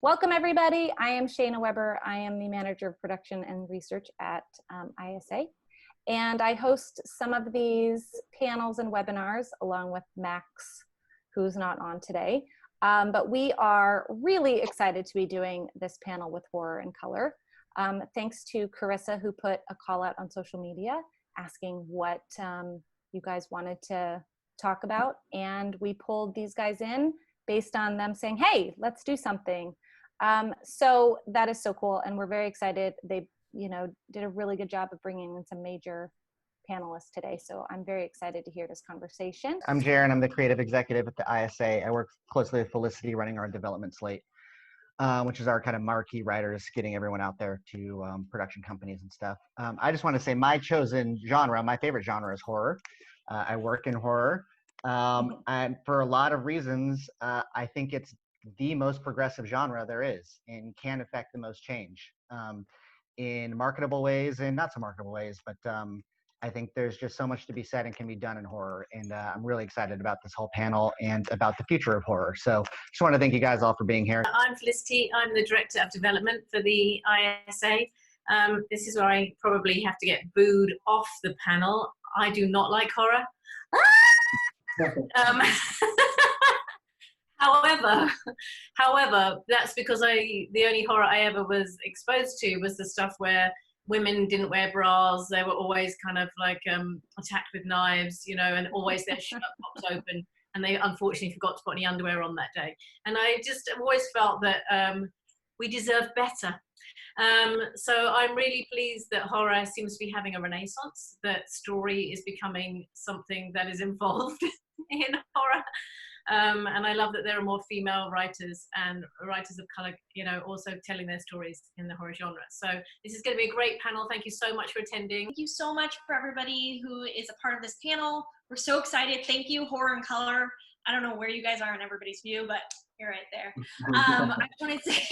Welcome everybody. I am Shayna Weber. I am the Manager of Production and Research at ISA. And I host some of these panels and webinars along with Max, who's not on today. But we are really excited to be doing this panel with Horror in Color. Thanks to Carissa, who put a call out on social media asking what you guys wanted to talk about. And we pulled these guys in based on them saying, hey, let's do something. So that is so cool. And we're very excited. They, did a really good job of bringing in some major panelists today. So I'm very excited to hear this conversation. I'm Jaron. I'm the creative executive at the ISA. I work closely with Felicity running our development slate, which is our kind of marquee writers, getting everyone out there to production companies and stuff. I just want to say my chosen genre, my favorite genre is horror. I work in horror. And for a lot of reasons, I think it's the most progressive genre there is and can affect the most change in marketable ways and not so marketable ways. But I think there's just so much to be said and can be done in horror. And I'm really excited about this whole panel and about the future of horror. So just want to thank you guys all for being here. I'm Felicity. I'm the Director of Development for the ISA. This is where I probably have to get booed off the panel. I do not like horror. However, that's because the only horror I ever was exposed to was the stuff where women didn't wear bras. They were always kind of like attacked with knives, and always their shirt popped open, and they unfortunately forgot to put any underwear on that day. And I just always felt that we deserve better. So I'm really pleased that horror seems to be having a renaissance, that story is becoming something that is involved in horror. And I love that there are more female writers and writers of color, also telling their stories in the horror genre. So this is going to be a great panel. Thank you so much for attending. Thank you so much for everybody who is a part of this panel. We're so excited. Thank you, Horror in Color. I don't know where you guys are in everybody's view, but you're right there. I just want to say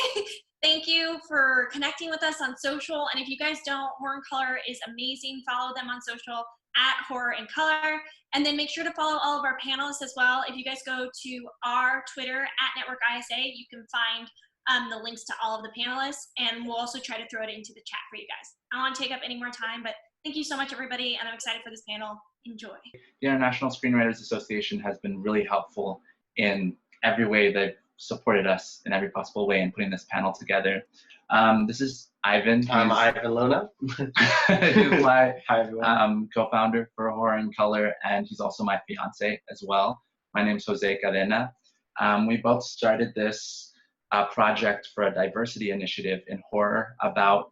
thank you for connecting with us on social. And if you guys don't, Horror in Color is amazing. Follow them on social at Horror in Color. And then make sure to follow all of our panelists as well. If you guys go to our Twitter at Network ISA, you can find the links to all of the panelists, and we'll also try to throw it into the chat for you guys. I don't want to take up any more time, but thank you so much, everybody, and I'm excited for this panel. Enjoy. The International Screenwriters Association has been really helpful in every way. They've supported us in every possible way in putting this panel together. This is Ivan. I'm Ivan Luna. He's my Hi, everyone. co-founder for Horror in Color, and he's also my fiance as well. My name's Jose Cadena. We both started this project for a diversity initiative in horror about,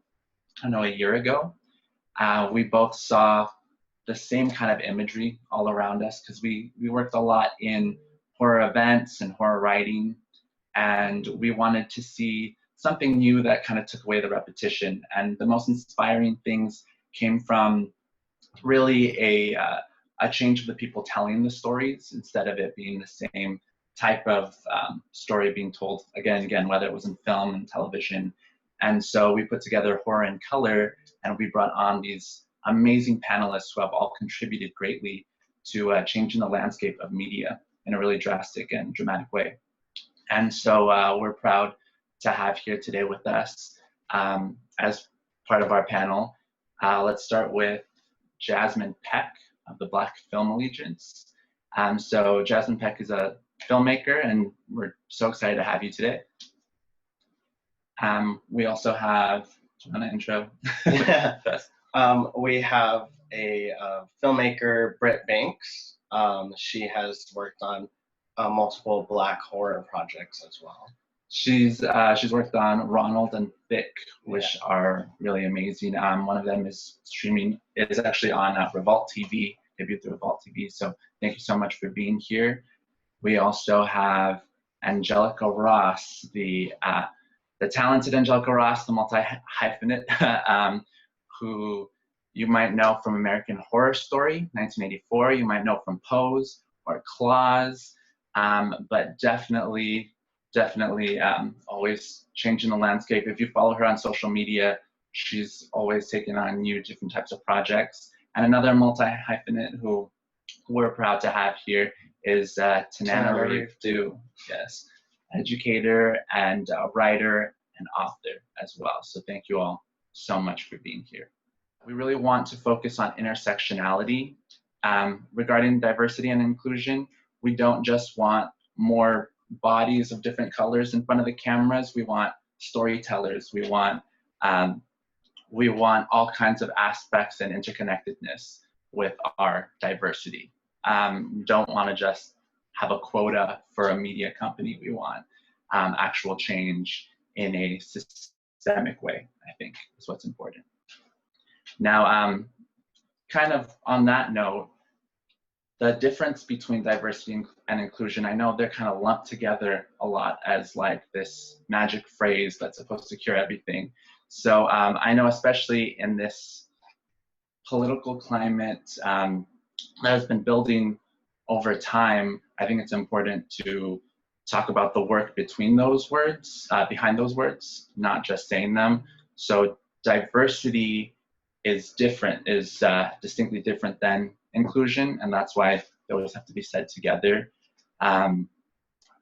a year ago. We both saw the same kind of imagery all around us because we worked a lot in horror events and horror writing, and we wanted to see something new that kind of took away the repetition. And the most inspiring things came from really a change of the people telling the stories instead of it being the same type of story being told again and again, whether it was in film and television. And so we put together Horror in Color, and we brought on these amazing panelists who have all contributed greatly to changing the landscape of media in a really drastic and dramatic way. And so we're proud to have here today with us as part of our panel. Let's start with Jasmyne Peck of the Black Film Allegiance. So Jasmyne Peck is a filmmaker, and we're so excited to have you today. We also have, do you want to intro? We have a filmmaker, Britt Banks. She has worked on multiple Black horror projects as well. She's worked on Ronald and Vic, which are really amazing. One of them is actually on Revolt TV, debuted through Revolt TV. So thank you so much for being here. We also have Angelica Ross, the talented Angelica Ross, the multi-hyphenate, who you might know from American Horror Story, 1984. You might know from Pose or Claws, but definitely always changing the landscape. If you follow her on social media, she's always taking on new different types of projects. And another multi-hyphenate who we're proud to have here is Tananarive Due. Yes. educator, and writer and author as well. So thank you all so much for being here. We really want to focus on intersectionality. Regarding diversity and inclusion, we don't just want more bodies of different colors in front of the cameras. We want storytellers. We want all kinds of aspects and interconnectedness with our diversity. We don't want to just have a quota for a media company. We want actual change in a systemic way, I think is what's important. Now, kind of on that note, the difference between diversity and inclusion, I know they're kind of lumped together a lot as like this magic phrase that's supposed to cure everything. So I know especially in this political climate that has been building over time, I think it's important to talk about the work between those words, behind those words, not just saying them. So diversity is different, is distinctly different than inclusion, and that's why they always have to be said together. And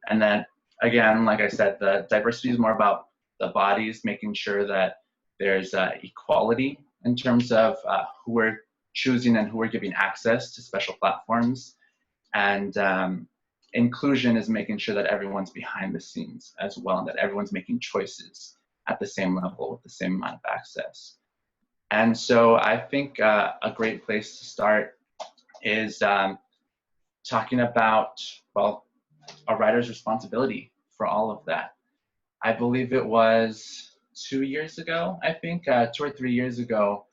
then again, like I said, the diversity is more about the bodies, making sure that there's equality in terms of who we're choosing and who we're giving access to special platforms. And inclusion is making sure that everyone's behind the scenes as well, and that everyone's making choices at the same level with the same amount of access. And so I think a great place to start is talking about, well, a writer's responsibility for all of that. I believe it was 2 years ago, I think, 2 or 3 years ago,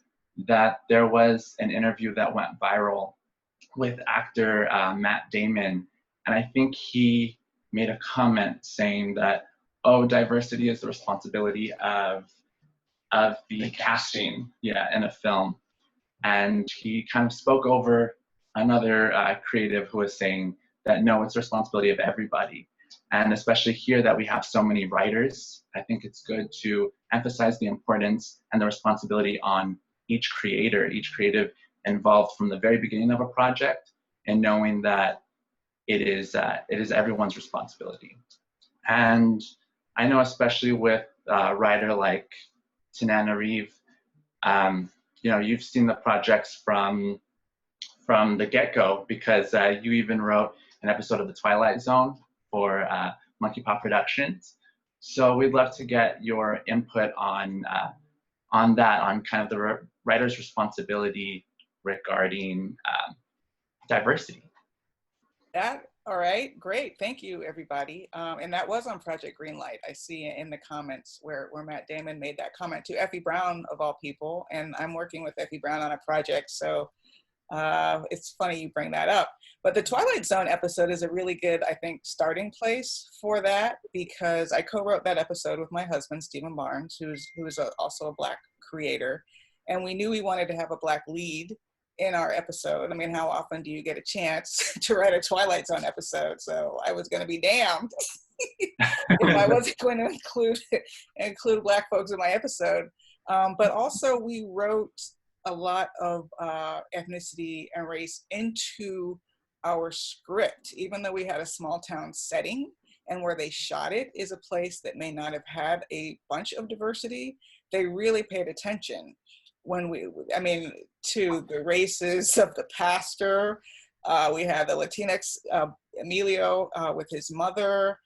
that there was an interview that went viral with actor Matt Damon. And I think he made a comment saying that, oh, diversity is the responsibility of the casting, in a film. And he kind of spoke over another creative who was saying that, no, it's the responsibility of everybody. And especially here that we have so many writers, I think it's good to emphasize the importance and the responsibility on each creator, each creative involved from the very beginning of a project, and knowing that it is everyone's responsibility. And I know especially with a writer like Tananarive, you've seen the projects from the get-go, because you even wrote an episode of The Twilight Zone for Monkey Paw Productions. So we'd love to get your input on that, on kind of the writer's responsibility regarding diversity. All right, great. Thank you, everybody. And that was on Project Greenlight. I see in the comments where Matt Damon made that comment to Effie Brown, of all people. And I'm working with Effie Brown on a project, so it's funny you bring that up. But the Twilight Zone episode is a really good, I think, starting place for that, because I co-wrote that episode with my husband, Stephen Barnes, who is also a Black creator. And we knew we wanted to have a Black lead in our episode. I mean, how often do you get a chance to write a Twilight Zone episode? So I was going to be damned if I wasn't going to include Black folks in my episode. But also we wrote a lot of ethnicity and race into our script, even though we had a small town setting, and where they shot it is a place that may not have had a bunch of diversity. They really paid attention to the races of the pastor. We had the Latinx Emilio with his mother.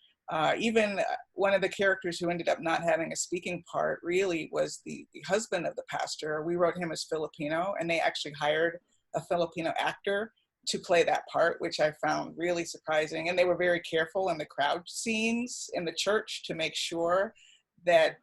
Even one of the characters who ended up not having a speaking part really was the husband of the pastor. We wrote him as Filipino, and they actually hired a Filipino actor to play that part, which I found really surprising. And they were very careful in the crowd scenes in the church to make sure that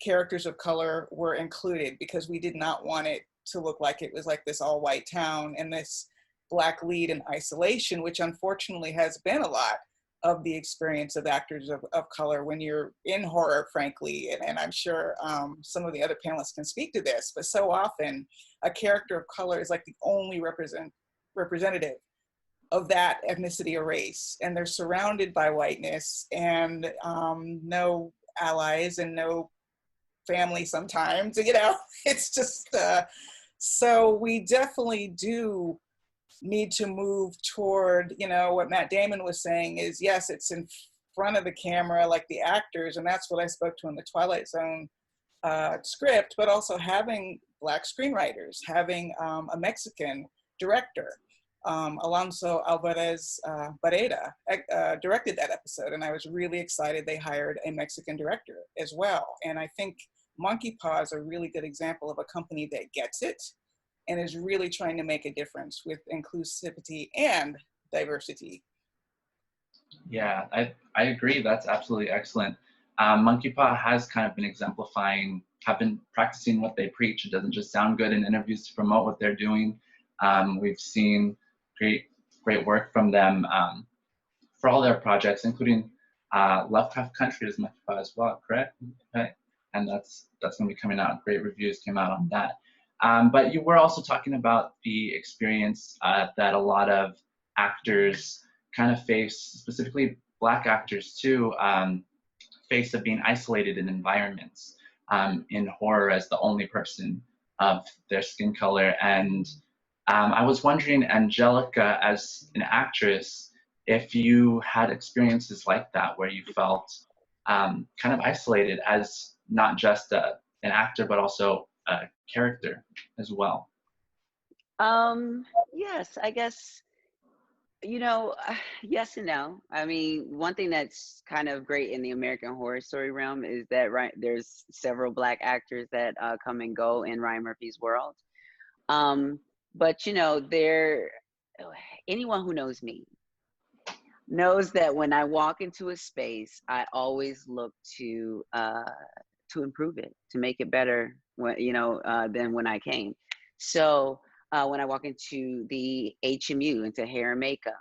characters of color were included, because we did not want it to look like it was like this all white town and this Black lead in isolation, which unfortunately has been a lot of the experience of actors of color when you're in horror, frankly. And I'm sure some of the other panelists can speak to this, but so often a character of color is like the only representative of that ethnicity or race, and they're surrounded by whiteness and no allies and no family sometimes, it's just, so we definitely do need to move toward, what Matt Damon was saying is, yes, it's front of the camera like the actors, and that's what I spoke to in the Twilight Zone script, but also having Black screenwriters, having a Mexican director. Alonso Alvarez Barrera directed that episode, and I was really excited they hired a Mexican director as well. And I think Monkey Paw is a really good example of a company that gets it and is really trying to make a difference with inclusivity and diversity. Yeah, I agree. That's absolutely excellent. Monkey Paw has kind of been exemplifying, have been practicing what they preach. It doesn't just sound good in interviews to promote what they're doing. We've seen great work from them for all their projects, including Lovecraft Country is Monkey Paw as well, correct? Okay. And that's going to be coming out. Great reviews came out on that. But you were also talking about the experience that a lot of actors kind of face, specifically Black actors too, face of being isolated in environments in horror as the only person of their skin color. And I was wondering, Angelica, as an actress, if you had experiences like that where you felt kind of isolated as not just an actor, but also a character as well. Yes, I guess, you know, yes and no. I mean, one thing that's kind of great in the American Horror Story realm is that there's several Black actors that come and go in Ryan Murphy's world. But you know, anyone who knows me knows that when I walk into a space, I always look to improve it, to make it better, than when I came. So when I walk into the HMU, into hair and makeup,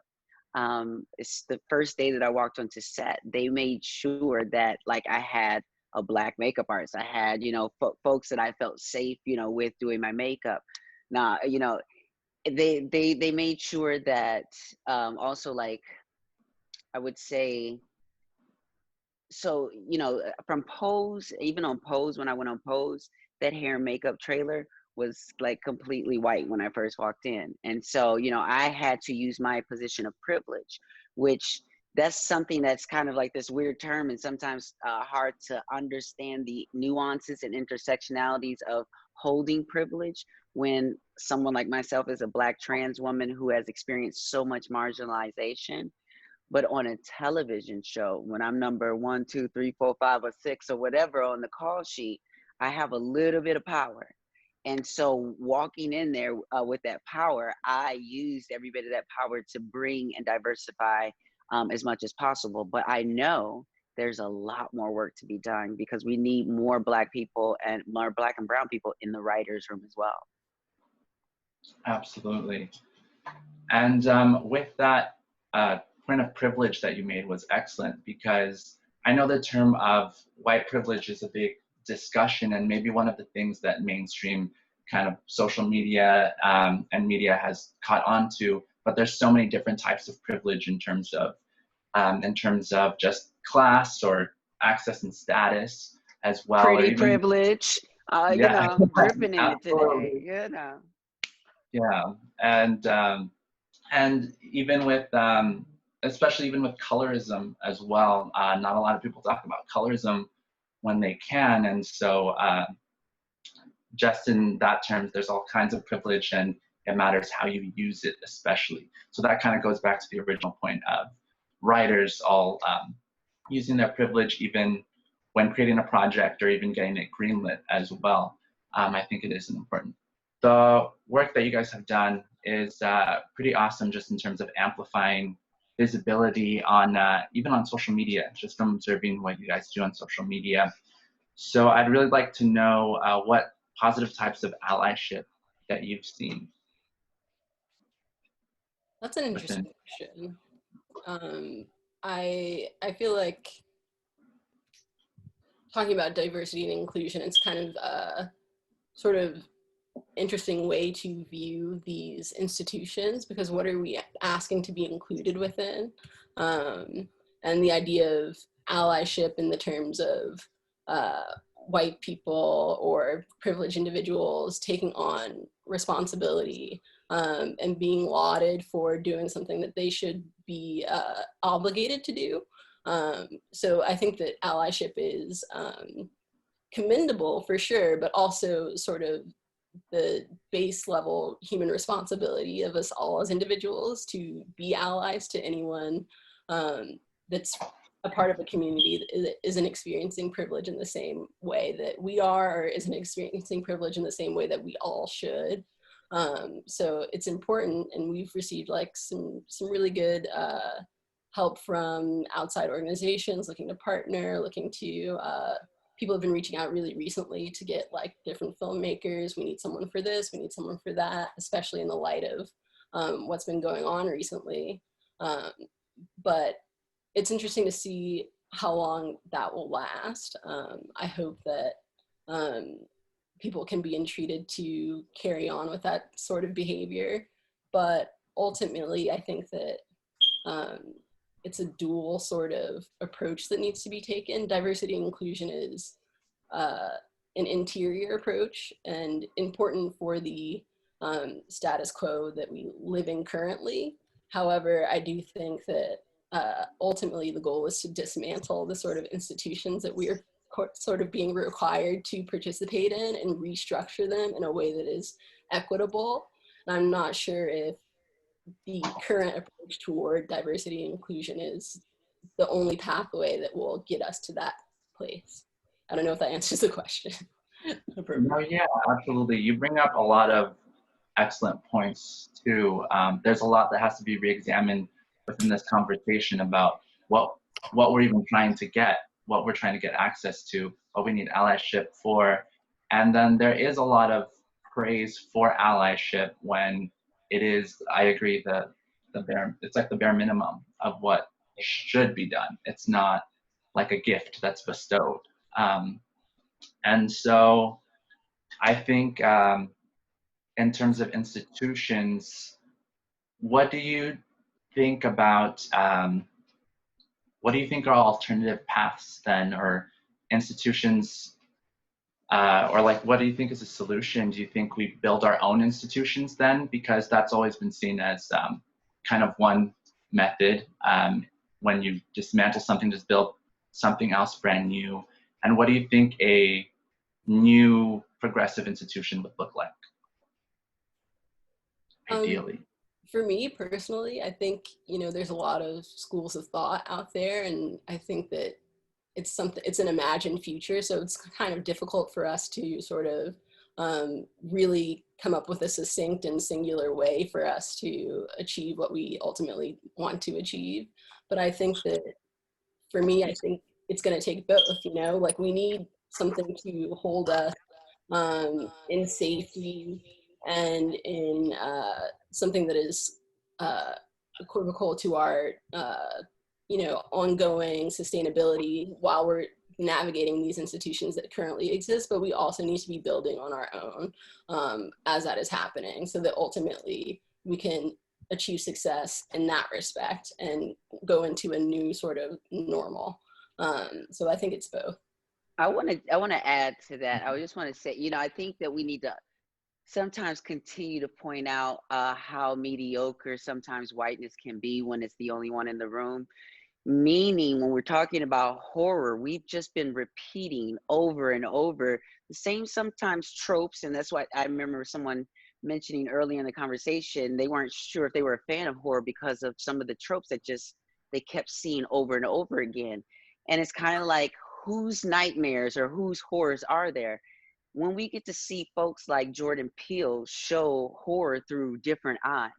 it's the first day that I walked onto set, they made sure that like I had a Black makeup artist. I had, folks that I felt safe, with doing my makeup. Now, they made sure that also, like, I would say, so, from Pose, even on Pose, when I went on Pose, that hair and makeup trailer was like completely white when I first walked in. And so, I had to use my position of privilege, which that's something that's kind of like this weird term and sometimes hard to understand the nuances and intersectionalities of holding privilege when someone like myself is a Black trans woman who has experienced so much marginalization. But on a television show, when I'm number 1, 2, 3, 4, 5, or 6 or whatever on the call sheet, I have a little bit of power. And so walking in there with that power, I used every bit of that power to bring and diversify as much as possible. But I know there's a lot more work to be done because we need more Black people and more Black and brown people in the writer's room as well. Absolutely. And with that point of privilege that you made was excellent, because I know the term of white privilege is a big discussion, and maybe one of the things that mainstream kind of social media and media has caught on to, but there's so many different types of privilege in terms of just class or access and status as well. Pretty privilege, dripping in it today, Yeah, and even with, especially even with colorism as well, not a lot of people talk about colorism when they can, and so just in that terms, there's all kinds of privilege, and it matters how you use it, especially. So that kind of goes back to the original point of writers all using their privilege even when creating a project or even getting it greenlit as well. I think it is important. The work that you guys have done is pretty awesome, just in terms of amplifying visibility on even on social media, just from observing what you guys do on social media. So I'd really like to know what positive types of allyship that you've seen. That's an interesting question. I feel like talking about diversity and inclusion, it's kind of a sort of interesting way to view these institutions, because what are we asking to be included within? And the idea of allyship in the terms of white people or privileged individuals taking on responsibility and being lauded for doing something that they should be obligated to do. So I think that allyship is commendable for sure, but also sort of the base level human responsibility of us all as individuals to be allies to anyone that's a part of a community that isn't experiencing privilege in the same way that we are, or isn't experiencing privilege in the same way that we all should. So it's important, and we've received like some really good help from outside organizations looking to partner, looking to people have been reaching out really recently to get like different filmmakers. We need someone for this, we need someone for that, especially in the light of what's been going on recently. But it's interesting to see how long that will last. I hope that people can be entreated to carry on with that sort of behavior. But ultimately, I think that it's a dual sort of approach that needs to be taken. Diversity and inclusion is an interior approach and important for the status quo that we live in currently. However, I do think that ultimately the goal is to dismantle the sort of institutions that we are sort of being required to participate in and restructure them in a way that is equitable. And I'm not sure if the current approach toward diversity and inclusion is the only pathway that will get us to that place. I don't know if that answers the question. No, yeah, absolutely. You bring up a lot of excellent points too. There's a lot that has to be re-examined within this conversation about what we're even trying to get, what we're trying to get access to, what we need allyship for. And then there is a lot of praise for allyship when it is, I agree, it's like the bare minimum of what should be done. It's not like a gift that's bestowed. And so I think in terms of institutions, what do you think about, what do you think are alternative paths then, or institutions, or like, what do you think is a solution? Do you think we build our own institutions then? Because that's always been seen as kind of one method. When you dismantle something, just build something else brand new. And what do you think a new progressive institution would look like, ideally? For me personally, I think, you know, there's a lot of schools of thought out there, and I think that it's an imagined future, so it's kind of difficult for us to sort of really come up with a succinct and singular way for us to achieve what we ultimately want to achieve. But I think that for me, I think it's going to take both, you know, like we need something to hold us in safety and in something that is equivocal to our, you know, ongoing sustainability while we're navigating these institutions that currently exist, but we also need to be building on our own as that is happening, so that ultimately we can achieve success in that respect and go into a new sort of normal. So I think it's both. I want to add to that. I just want to say, you know, I think that we need to sometimes continue to point out how mediocre sometimes whiteness can be when it's the only one in the room. Meaning, when we're talking about horror, we've just been repeating over and over the same sometimes tropes. And that's why I remember someone mentioning earlier in the conversation, they weren't sure if they were a fan of horror because of some of the tropes that just they kept seeing over and over again. And it's kind of like, whose nightmares or whose horrors are there? When we get to see folks like Jordan Peele show horror through different eyes,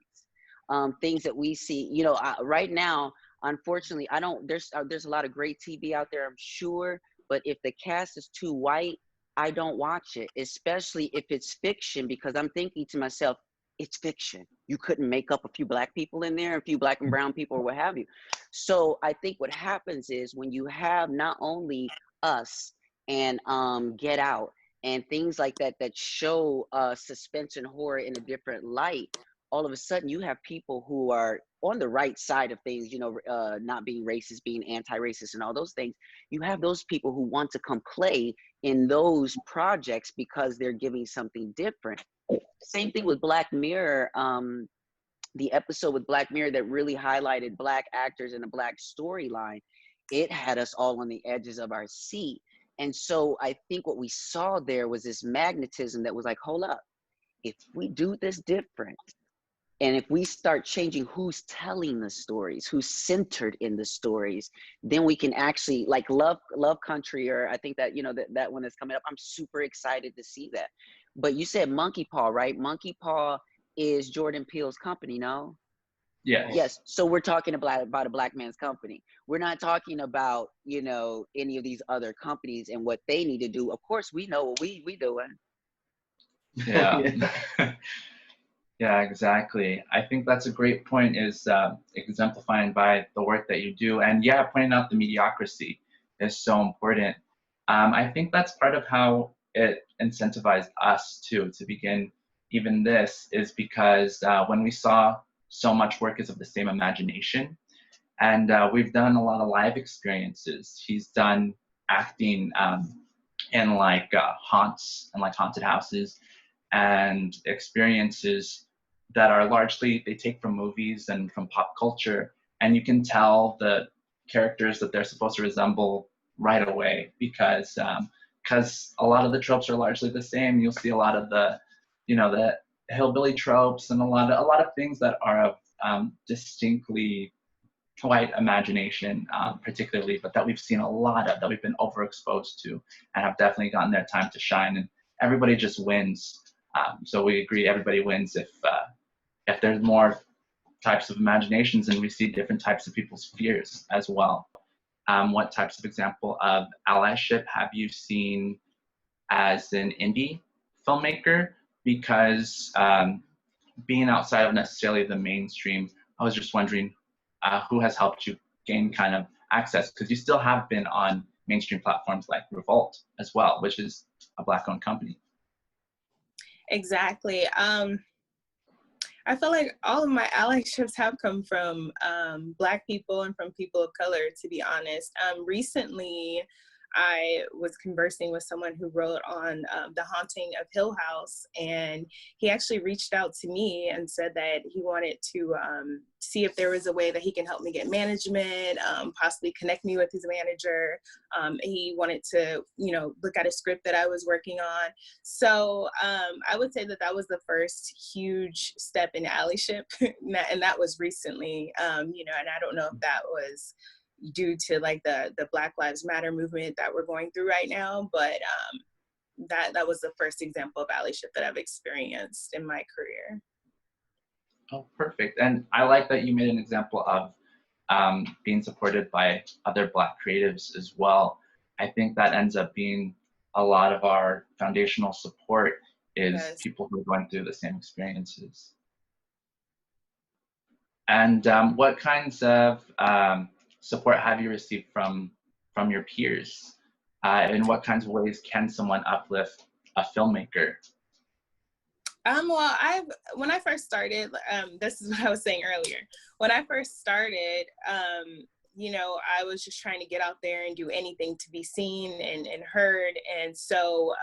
things that we see, you know, right now, unfortunately, there's a lot of great TV out there, I'm sure, but if the cast is too white, I don't watch it, especially if it's fiction, because I'm thinking to myself, it's fiction. You couldn't make up a few black people in there, a few black and brown people, or what have you. So I think what happens is when you have not only Us and Get Out and things like that that show suspense and horror in a different light, all of a sudden you have people who are on the right side of things, you know, not being racist, being anti-racist and all those things. You have those people who want to come play in those projects because they're giving something different. Same thing with Black Mirror, the episode with Black Mirror that really highlighted Black actors and a Black storyline. it had us all on the edges of our seat. And so I think what we saw there was this magnetism that was like, hold up, if we do this different, and if we start changing who's telling the stories, who's centered in the stories, then we can actually, like Love Country, or I think that, you know, that one is coming up. I'm super excited to see that. But you said Monkey Paw, right? Monkey Paw is Jordan Peele's company, no? Yes. Yes. So we're talking about a Black man's company. We're not talking about, you know, any of these other companies and what they need to do. Of course, we know what we doing. Yeah. Yeah, exactly. I think that's a great point, is exemplifying by the work that you do. And yeah, pointing out the mediocrity is so important. I think that's part of how it incentivized us to begin even this, is because when we saw so much work is of the same imagination, and we've done a lot of live experiences. He's done acting in like haunts and like haunted houses, and experiences that are largely, they take from movies and from pop culture, and you can tell the characters that they're supposed to resemble right away, because a lot of the tropes are largely the same. You'll see a lot of the, you know, the hillbilly tropes, and a lot of things that are of distinctly white imagination, particularly, but that we've seen a lot of, that we've been overexposed to, and have definitely gotten their time to shine. And everybody just wins. So we agree, everybody wins if there's more types of imaginations, and we see different types of people's fears as well. What types of example of allyship have you seen as an indie filmmaker? Because being outside of necessarily the mainstream, I was just wondering who has helped you gain kind of access, because you still have been on mainstream platforms like Revolt as well, which is a Black-owned company. Exactly. I feel like all of my allyships have come from Black people and from people of color, to be honest. Recently, I was conversing with someone who wrote on The Haunting of Hill House, and he actually reached out to me and said that he wanted to see if there was a way that he can help me get management, possibly connect me with his manager. He wanted to, you know, look at a script that I was working on. So I would say that that was the first huge step in allyship, and that was recently, you know, and I don't know if that was due to like the Black Lives Matter movement that we're going through right now, but that was the first example of allyship that I've experienced in my career. Oh, perfect. And I like that you made an example of being supported by other Black creatives as well. I think that ends up being a lot of our foundational support, is Yes. people who are going through the same experiences. And what kinds of support have you received from your peers? In what kinds of ways can someone uplift a filmmaker? Well, when I first started, this is what I was saying earlier. When I first started, you know, I was just trying to get out there and do anything to be seen and heard. And so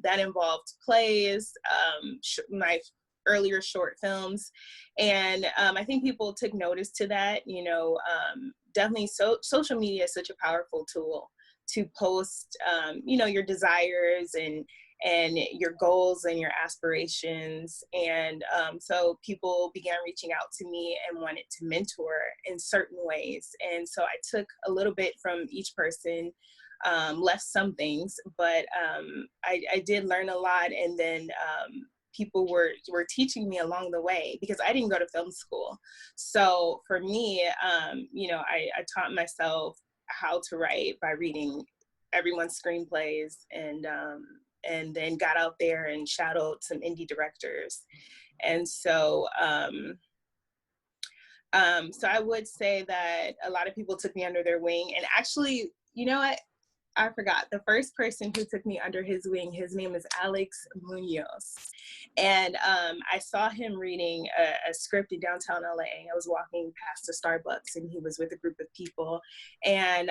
that involved plays, my earlier short films. And I think people took notice to that. You know, definitely social media is such a powerful tool to post, you know, your desires and your goals and your aspirations. And so people began reaching out to me and wanted to mentor in certain ways. And so I took a little bit from each person, left some things, but I did learn a lot. And then people were teaching me along the way, because I didn't go to film school. So for me, you know, I taught myself how to write by reading everyone's screenplays, and then got out there and shadowed some indie directors. And so so I would say that a lot of people took me under their wing. And actually, you know what? I forgot. The first person who took me under his wing, his name is Alex Munoz. And I saw him reading a script in downtown LA. I was walking past a Starbucks and he was with a group of people. And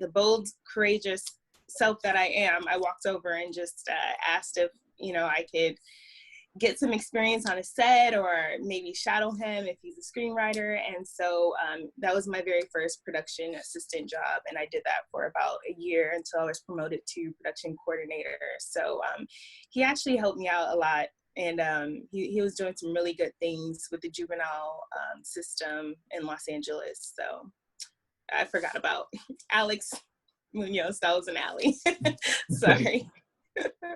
the bold, courageous self that I am, I walked over and just asked if, you know, I could get some experience on a set or maybe shadow him if he's a screenwriter. And so that was my very first production assistant job. And I did that for about a year until I was promoted to production coordinator. So he actually helped me out a lot. And he was doing some really good things with the juvenile system in Los Angeles. So I forgot about Alex Munoz. That was an Ally. Sorry.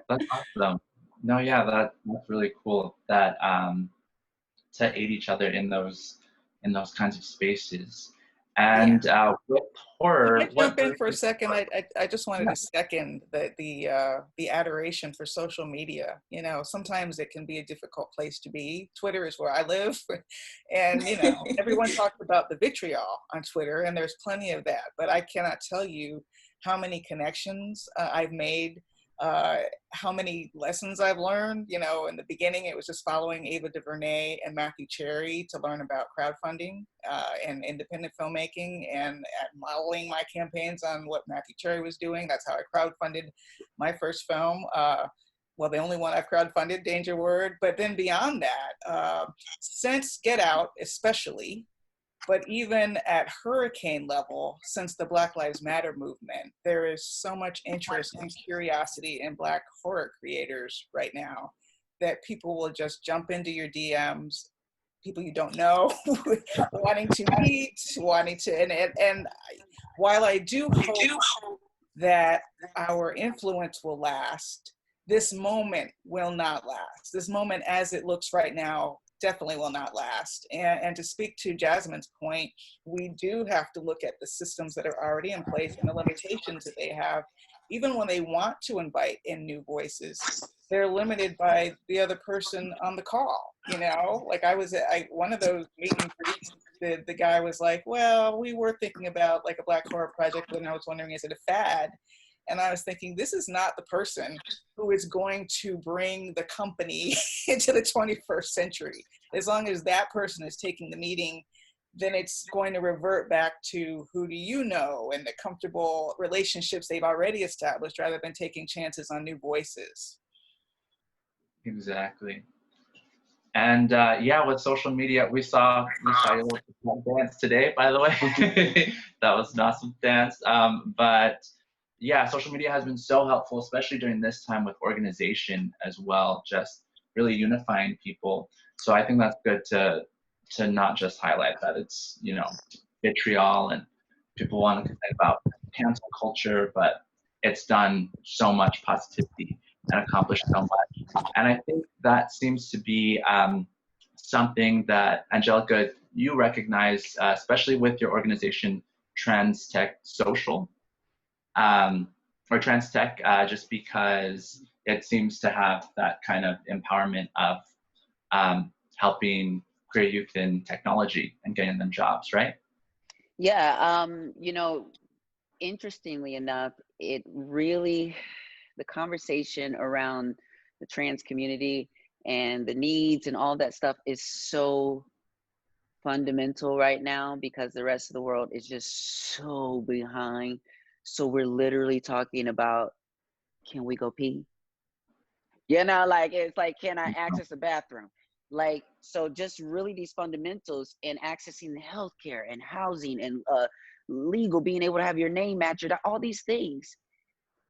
That's awesome. No, yeah, that's really cool that to aid each other in those kinds of spaces. And with horror, Can I jump in for a second? I just wanted to second the adoration for social media. You know, sometimes it can be a difficult place to be. Twitter is where I live, and you know, everyone talks about the vitriol on Twitter, and there's plenty of that. But I cannot tell you how many connections I've made. How many lessons I've learned. You know, in the beginning, it was just following Ava DuVernay and Matthew Cherry to learn about crowdfunding and independent filmmaking, and modeling my campaigns on what Matthew Cherry was doing. That's how I crowdfunded my first film. Well, the only one I've crowdfunded, Danger Word. But then beyond that, since Get Out, especially, but even at hurricane level, since the Black Lives Matter movement, there is so much interest and curiosity in Black horror creators right now that people will just jump into your DMs, people you don't know, wanting to meet, and while I do hope that our influence will last, this moment will not last. This moment as it looks right now definitely will not last. And to speak to Jasmyne's point, we do have to look at the systems that are already in place and the limitations that they have. Even when they want to invite in new voices, they're limited by the other person on the call. You know, like I was at one of those meet and greets, the guy was like, well, we were thinking about like a Black horror project, and I was wondering, is it a fad? And I was thinking, this is not the person who is going to bring the company into the 21st century. As long as that person is taking the meeting, then it's going to revert back to who do you know and the comfortable relationships they've already established, rather than taking chances on new voices. Exactly. And yeah, with social media, we saw your little dance today, by the way. That was an awesome dance. But yeah, social media has been so helpful, especially during this time with organization as well, just really unifying people. So I think that's good to not just highlight that it's, you know, vitriol and people want to complain about cancel culture, but it's done so much positivity and accomplished so much. And I think that seems to be something that, Angelica, you recognize, especially with your organization, Trans Tech Social, or Trans Tech, just because it seems to have that kind of empowerment of helping queer youth in technology and getting them jobs, right? Yeah, you know, interestingly enough, it really, the conversation around the trans community and the needs and all that stuff is so fundamental right now, because the rest of the world is just so behind. So we're literally talking about, can we go pee? You know, like, it's like, can I access a bathroom? Like, so just really these fundamentals and accessing healthcare and housing and legal, being able to have your name matched, all these things.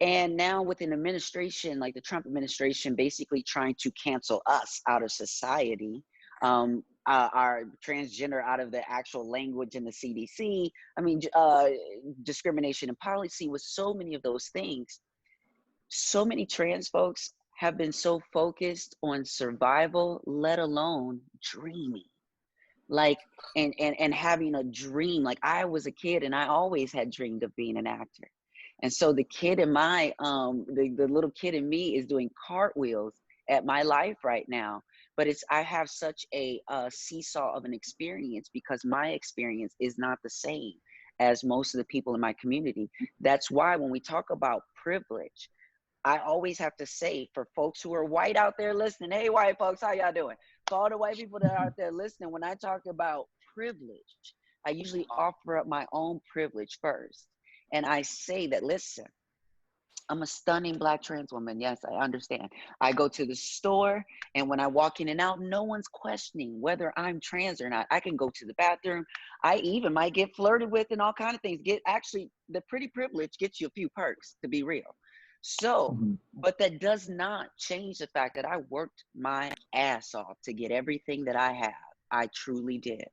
And now with an administration like the Trump administration basically trying to cancel us out of society, our transgender out of the actual language in the CDC, I mean, discrimination in policy, with so many of those things. So many trans folks have been so focused on survival, let alone dreaming. Like, and having a dream. Like, I was a kid and I always had dreamed of being an actor. And so the kid in my, the little kid in me is doing cartwheels at my life right now. But I have such a seesaw of an experience, because my experience is not the same as most of the people in my community. That's why when we talk about privilege, I always have to say, for folks who are white out there listening, hey, white folks, how y'all doing? For all the white people that are out there listening, when I talk about privilege, I usually offer up my own privilege first. And I say that, listen, I'm a stunning Black trans woman. Yes, I understand. I go to the store, and when I walk in and out, no one's questioning whether I'm trans or not. I can go to the bathroom. I even might get flirted with and all kind of things. Actually, the pretty privilege gets you a few perks, to be real. So, but that does not change the fact that I worked my ass off to get everything that I have. I truly did.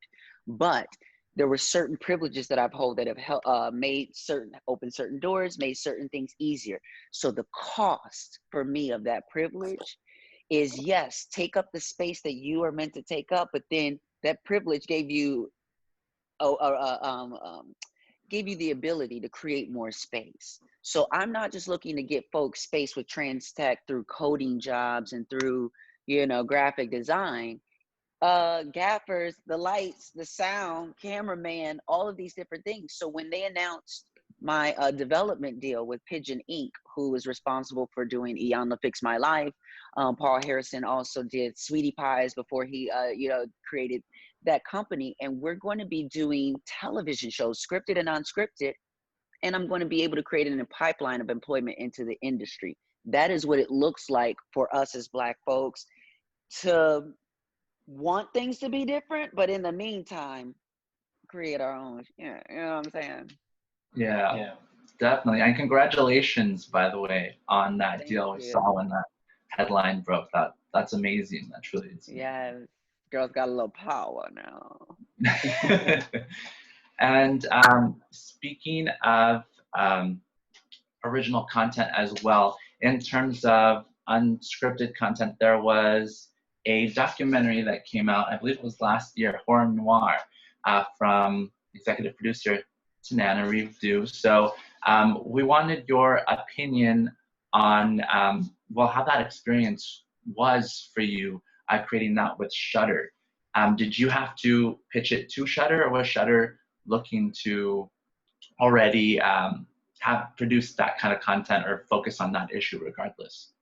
But there were certain privileges that I've held that have opened certain doors, made certain things easier. So the cost for me of that privilege is, yes, take up the space that you are meant to take up, but then that privilege gave you gave you the ability to create more space. So I'm not just looking to get folks space with trans tech through coding jobs and through, you know, graphic design. Gaffers, the lights, the sound, cameraman, all of these different things. So when they announced my development deal with Pigeon Inc., who was responsible for doing Iyanla Fix My Life, Paul Harrison also did Sweetie Pies before he, created that company. And we're going to be doing television shows, scripted and unscripted. And I'm going to be able to create a pipeline of employment into the industry. That is what it looks like for us as Black folks to want things to be different, but in the meantime, create our own. Yeah, you know what I'm saying? Yeah, definitely. And congratulations, by the way, on that deal we saw when that headline broke. That's amazing. That truly is. Yes, girls got a little power now. And speaking of original content as well, in terms of unscripted content, there was a documentary that came out, I believe it was last year, Horror Noire, from executive producer Tananarive Due. So we wanted your opinion on, how that experience was for you creating that with Shudder. Did you have to pitch it to Shudder, or was Shudder looking to already have produced that kind of content or focus on that issue regardless?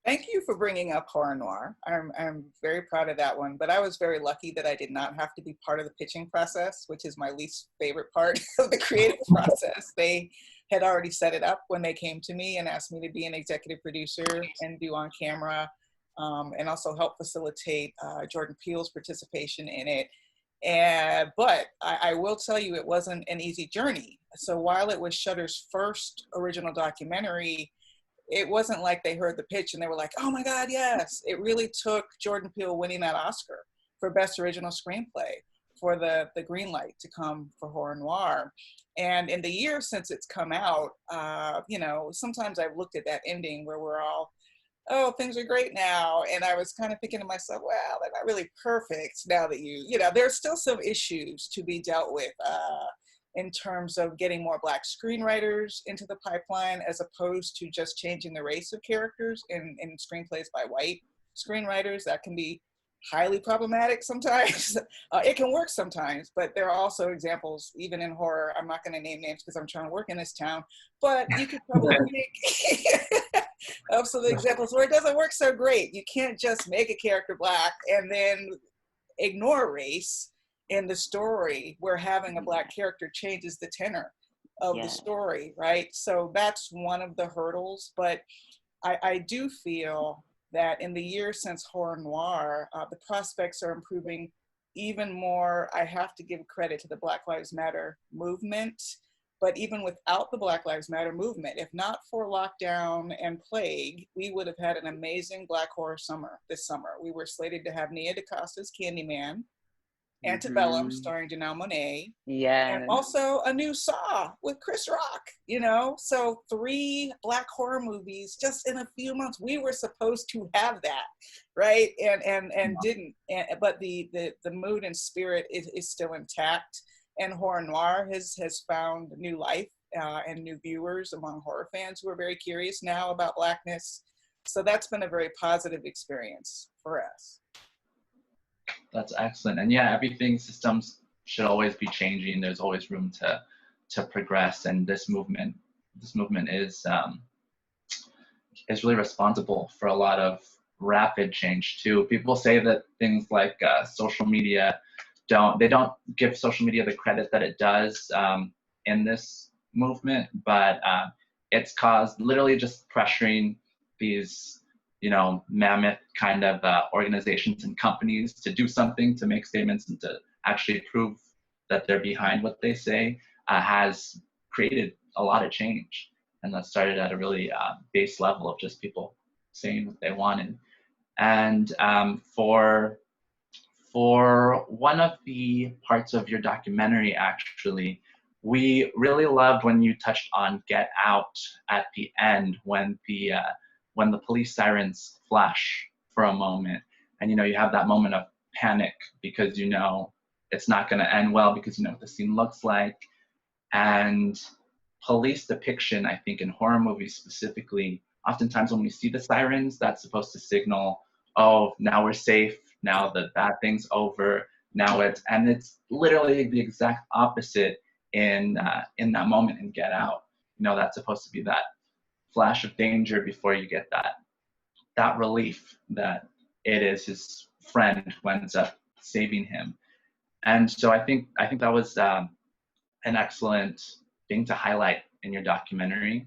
Thank you for bringing up Horror Noire. I'm very proud of that one, but I was very lucky that I did not have to be part of the pitching process, which is my least favorite part of the creative process. They had already set it up when they came to me and asked me to be an executive producer and do on camera, and also help facilitate Jordan Peele's participation in it. But I will tell you, it wasn't an easy journey. So while it was Shudder's first original documentary, it wasn't like they heard the pitch and they were like, oh my God, yes. It really took Jordan Peele winning that Oscar for Best Original Screenplay for the green light to come for Horror Noire. And in the years since it's come out, sometimes I've looked at that ending where we're all, oh, things are great now. And I was kind of thinking to myself, well, they're not really perfect now that there's still some issues to be dealt with in terms of getting more Black screenwriters into the pipeline, as opposed to just changing the race of characters in screenplays by white screenwriters. That can be highly problematic sometimes. It can work sometimes, but there are also examples, even in horror. I'm not going to name names because I'm trying to work in this town, but you could probably make of some examples where it doesn't work so great. You can't just make a character Black and then ignore race in the story, where having a Black character changes the tenor of the story, right? So that's one of the hurdles. But I do feel that in the years since Horror Noire, the prospects are improving even more. I have to give credit to the Black Lives Matter movement, but even without the Black Lives Matter movement, if not for lockdown and plague, we would have had an amazing Black horror summer this summer. We were slated to have Nia DaCosta's Candyman, Antebellum starring Janelle Monáe, and also a new Saw with Chris Rock, So 3 Black horror movies just in a few months. We were supposed to have that, right? And didn't. But the mood and spirit is still intact. And Horror Noire has found new life and new viewers among horror fans who are very curious now about Blackness. So that's been a very positive experience for us. That's excellent. And systems should always be changing. There's always room to progress. And this movement is really responsible for a lot of rapid change too. People say that things like social media don't give social media the credit that it does in this movement, but it's caused literally just pressuring these, you know, mammoth kind of organizations and companies to do something, to make statements and to actually prove that they're behind what they say, has created a lot of change. And that started at a really base level of just people saying what they wanted. And for one of the parts of your documentary, actually, we really loved when you touched on Get Out at the end, when the police sirens flash for a moment, and you know, you have that moment of panic because you know it's not going to end well, because you know what the scene looks like. And police depiction, I think in horror movies specifically, oftentimes when we see the sirens, that's supposed to signal, oh, now we're safe, now the bad thing's over, and it's literally the exact opposite in that moment in Get Out. You know, that's supposed to be that flash of danger before you get that relief that it is his friend who ends up saving him. And so I think that was an excellent thing to highlight in your documentary.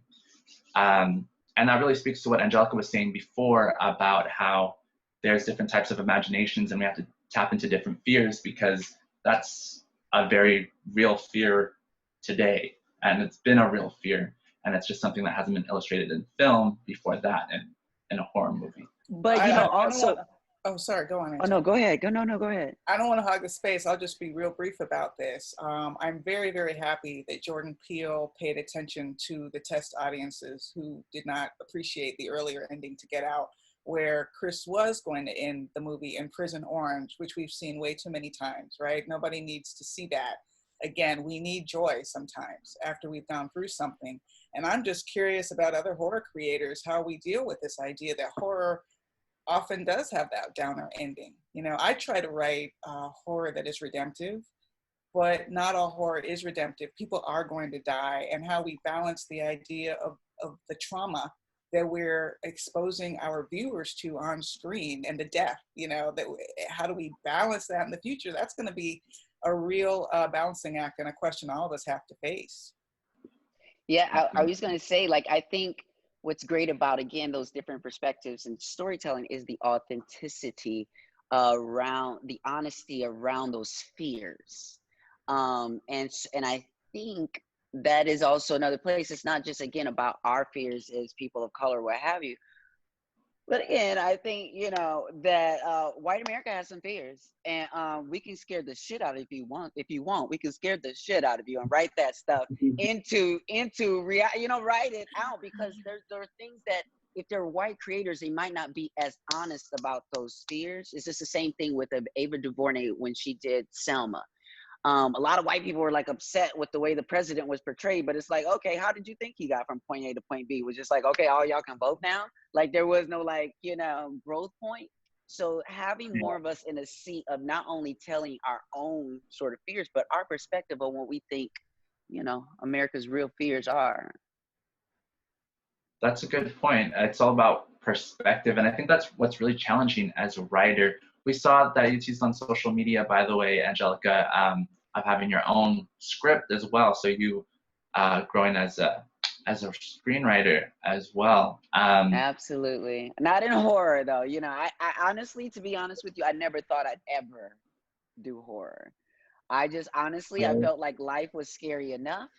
And that really speaks to what Angelica was saying before about how there's different types of imaginations and we have to tap into different fears, because that's a very real fear today. And it's been a real fear. And it's just something that hasn't been illustrated in film before that in a horror movie. But you know, also. Oh, sorry, go on. Angela. Oh, no, go ahead. No, go ahead. I don't want to hog the space. I'll just be real brief about this. I'm very, very happy that Jordan Peele paid attention to the test audiences who did not appreciate the earlier ending to Get Out, where Chris was going to end the movie in Prison Orange, which we've seen way too many times, right? Nobody needs to see that. Again, we need joy sometimes after we've gone through something. And I'm just curious about other horror creators, how we deal with this idea that horror often does have that downer ending. You know, I try to write horror that is redemptive, but not all horror is redemptive. People are going to die, and how we balance the idea of the trauma that we're exposing our viewers to on screen and the death, you know, how do we balance that in the future? That's going to be a real balancing act and a question all of us have to face. Yeah, I was going to say, like, I think what's great about, again, those different perspectives and storytelling is the authenticity around, the honesty around those fears. And I think that is also another place. It's not just, again, about our fears as people of color, what have you. But again, I think, you know, that white America has some fears, and we can scare the shit out of you if you want. We can scare the shit out of you and write that stuff into you know, write it out, because there are things that if they're white creators, they might not be as honest about those fears. It's just the same thing with Ava DuVernay when she did Selma. A lot of white people were like upset with the way the president was portrayed, but it's like, okay, how did you think he got from point A to point B? It was just like, okay, all y'all can vote now. Like there was no, like, you know, growth point. So having more of us in a seat of not only telling our own sort of fears, but our perspective on what we think, you know, America's real fears are. That's a good point. It's all about perspective. And I think that's what's really challenging as a writer. We saw that you teased on social media, by the way, Angelica, of having your own script as well. So you growing as a screenwriter as well. Absolutely. Not in horror, though. You know, I honestly, to be honest with you, I never thought I'd ever do horror. I just honestly, I felt like life was scary enough.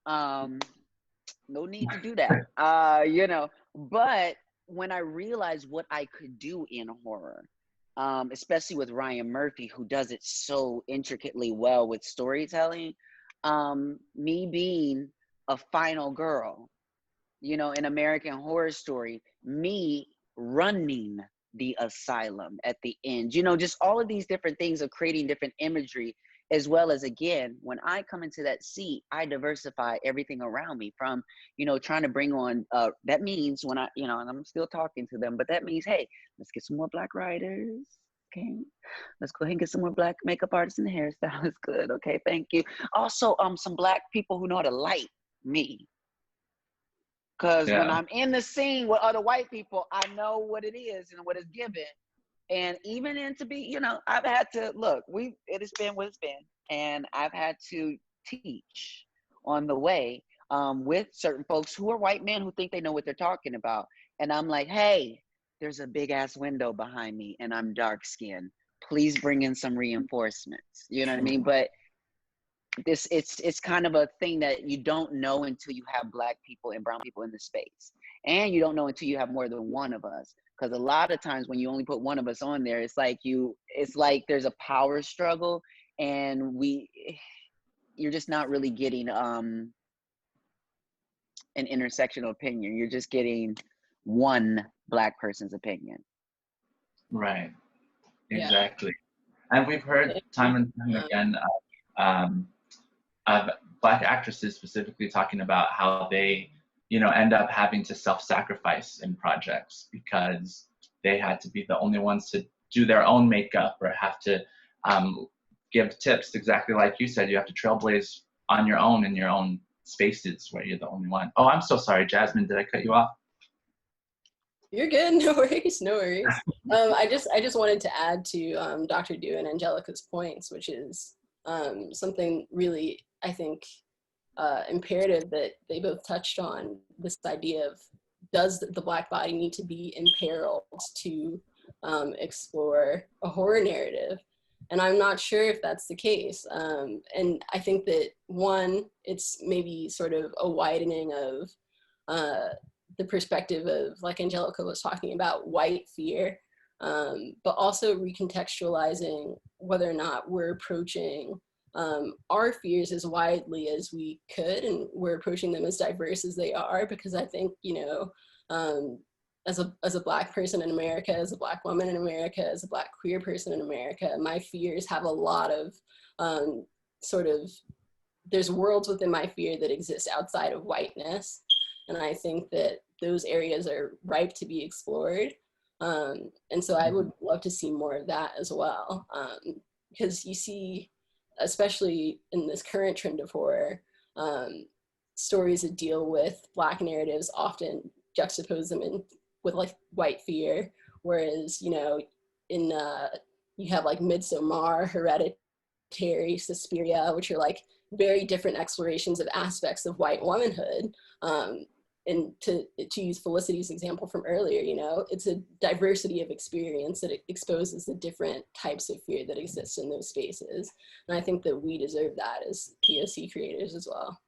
No need to do that. You know, but when I realized what I could do in horror, especially with Ryan Murphy, who does it so intricately well with storytelling, me being a final girl, you know, in American Horror Story, me running the asylum at the end, you know, just all of these different things of creating different imagery, as well as, again, when I come into that seat, I diversify everything around me from, you know, trying to bring on, that means when I, you know, and I'm still talking to them, but that means, hey, let's get some more Black writers. Okay, let's go ahead and get some more Black makeup artists and hairstylists. Good. Okay, thank you. Also, some Black people who know how to light me. Because when I'm in the scene with other white people, I know what it is and what it's given. And even in to be, you know, I've had to, look, it has been what it's been. And I've had to teach on the way with certain folks who are white men who think they know what they're talking about. And I'm like, hey, there's a big ass window behind me and I'm dark skinned. Please bring in some reinforcements. You know what I mean? But it's kind of a thing that you don't know until you have Black people and brown people in the space. And you don't know until you have more than one of us. Because a lot of times when you only put one of us on there, it's like there's a power struggle, and you're just not really getting an intersectional opinion. You're just getting one Black person's opinion. Right. Exactly. Yeah. And we've heard time and time again of Black actresses specifically talking about how they, end up having to self-sacrifice in projects because they had to be the only ones to do their own makeup or have to give tips, exactly like you said. You have to trailblaze on your own in your own spaces where you're the only one. Oh, I'm so sorry, Jasmine, did I cut you off? You're good, no worries, no worries. I just wanted to add to Dr. Due and Angelica's points, which is something really, I think, imperative that they both touched on, this idea of, does the Black body need to be imperiled to explore a horror narrative? And I'm not sure if that's the case. And I think that, one, it's maybe sort of a widening of the perspective of, like Angelica was talking about, white fear, but also recontextualizing whether or not we're approaching our fears as widely as we could, and we're approaching them as diverse as they are, because I think, as a Black person in America, as a Black woman in America, as a Black queer person in America, my fears have a lot of there's worlds within my fear that exist outside of whiteness. And I think that those areas are ripe to be explored. And so I would love to see more of that as well. Because you see, especially in this current trend of horror, stories that deal with Black narratives often juxtapose them with like white fear. Whereas, you have like Midsommar, Hereditary, Suspiria, which are like very different explorations of aspects of white womanhood. And to use Felicity's example from earlier, it's a diversity of experience that exposes the different types of fear that exist in those spaces. And I think that we deserve that as POC creators as well.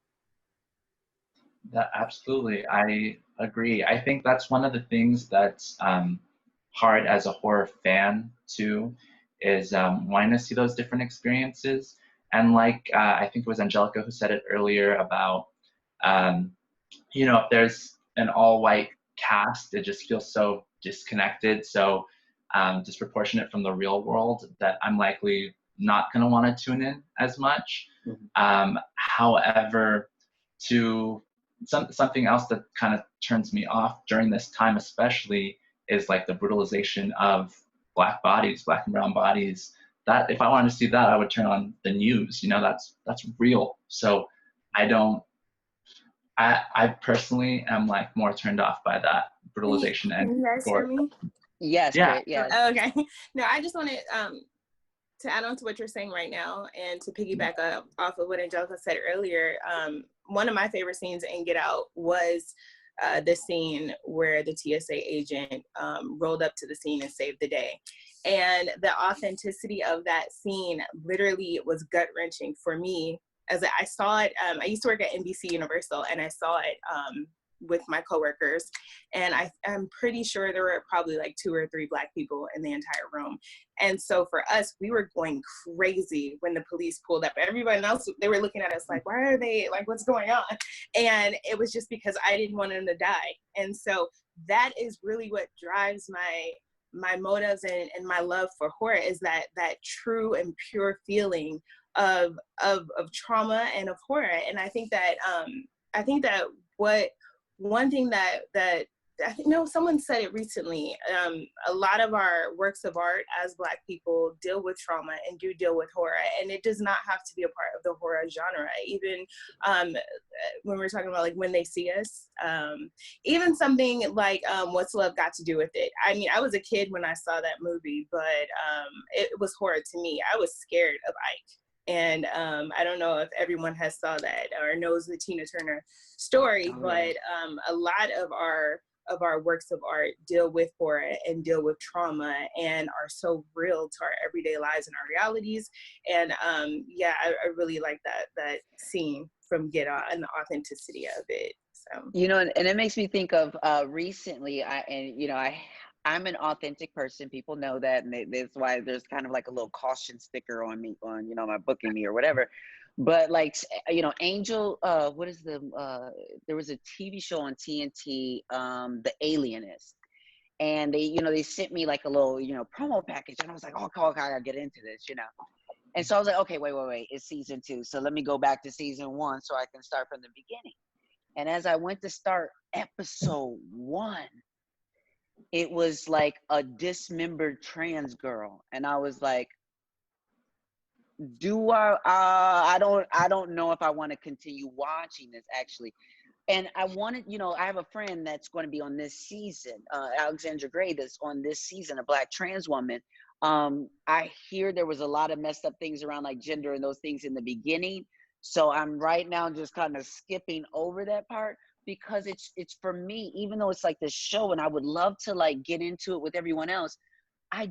Absolutely, I agree. I think that's one of the things that's hard as a horror fan too, is wanting to see those different experiences. And like, I think it was Angelica who said it earlier about, if there's an all-white cast, it just feels so disconnected, so disproportionate from the real world, that I'm likely not going to want to tune in as much. However, something else that kind of turns me off during this time especially is like the brutalization of Black bodies, Black and brown bodies. That if I wanted to see that, I would turn on the news. That's real. So I personally am like more turned off by that brutalization. Can you guys hear me? Yes, yeah. Britt, yes. Okay. No, I just wanted to add on to what you're saying right now, and to piggyback up off of what Angelica said earlier. One of my favorite scenes in Get Out was the scene where the TSA agent rolled up to the scene and saved the day. And the authenticity of that scene literally was gut-wrenching for me. As I saw it, I used to work at NBC Universal, and I saw it with my coworkers, and I'm pretty sure there were probably like 2 or 3 Black people in the entire room. And so for us, we were going crazy when the police pulled up. Everybody else, they were looking at us like, why are they, like, what's going on? And it was just because I didn't want them to die. And so that is really what drives my motives and my love for horror, is that true and pure feeling of trauma and of horror. And I think that one thing that I think, someone said it recently, a lot of our works of art as Black people deal with trauma and do deal with horror, and it does not have to be a part of the horror genre. Even when we're talking about like When They See Us, even something like What's Love Got to Do with It? I mean, I was a kid when I saw that movie, but it was horror to me. I was scared of Ike. And I don't know if everyone has saw that or knows the Tina Turner story, but a lot of our works of art deal with horror and deal with trauma and are so real to our everyday lives and our realities. And yeah, I really like that scene from Get Out and the authenticity of it. So, you know, and it makes me think of recently, I'm an authentic person. People know that, and that's why there's kind of like a little caution sticker on me, on, you know, my booking me or whatever. But like, you know, Angel, what is there was a TV show on TNT, The Alienist, and they sent me like a little, promo package, and I was like, oh, I gotta get into this, And so I was like, okay, wait, it's season 2, so let me go back to season 1 so I can start from the beginning. And as I went to start episode 1, it was like a dismembered trans girl, and I was like, I don't know if I want to continue watching this, actually. And I wanted, I have a friend that's going to be on this season, Alexandra Gray, that's on this season, a Black trans woman. I hear there was a lot of messed up things around like gender and those things in the beginning. So I'm right now just kind of skipping over that part, because it's for me, even though it's like this show and I would love to like get into it with everyone else, I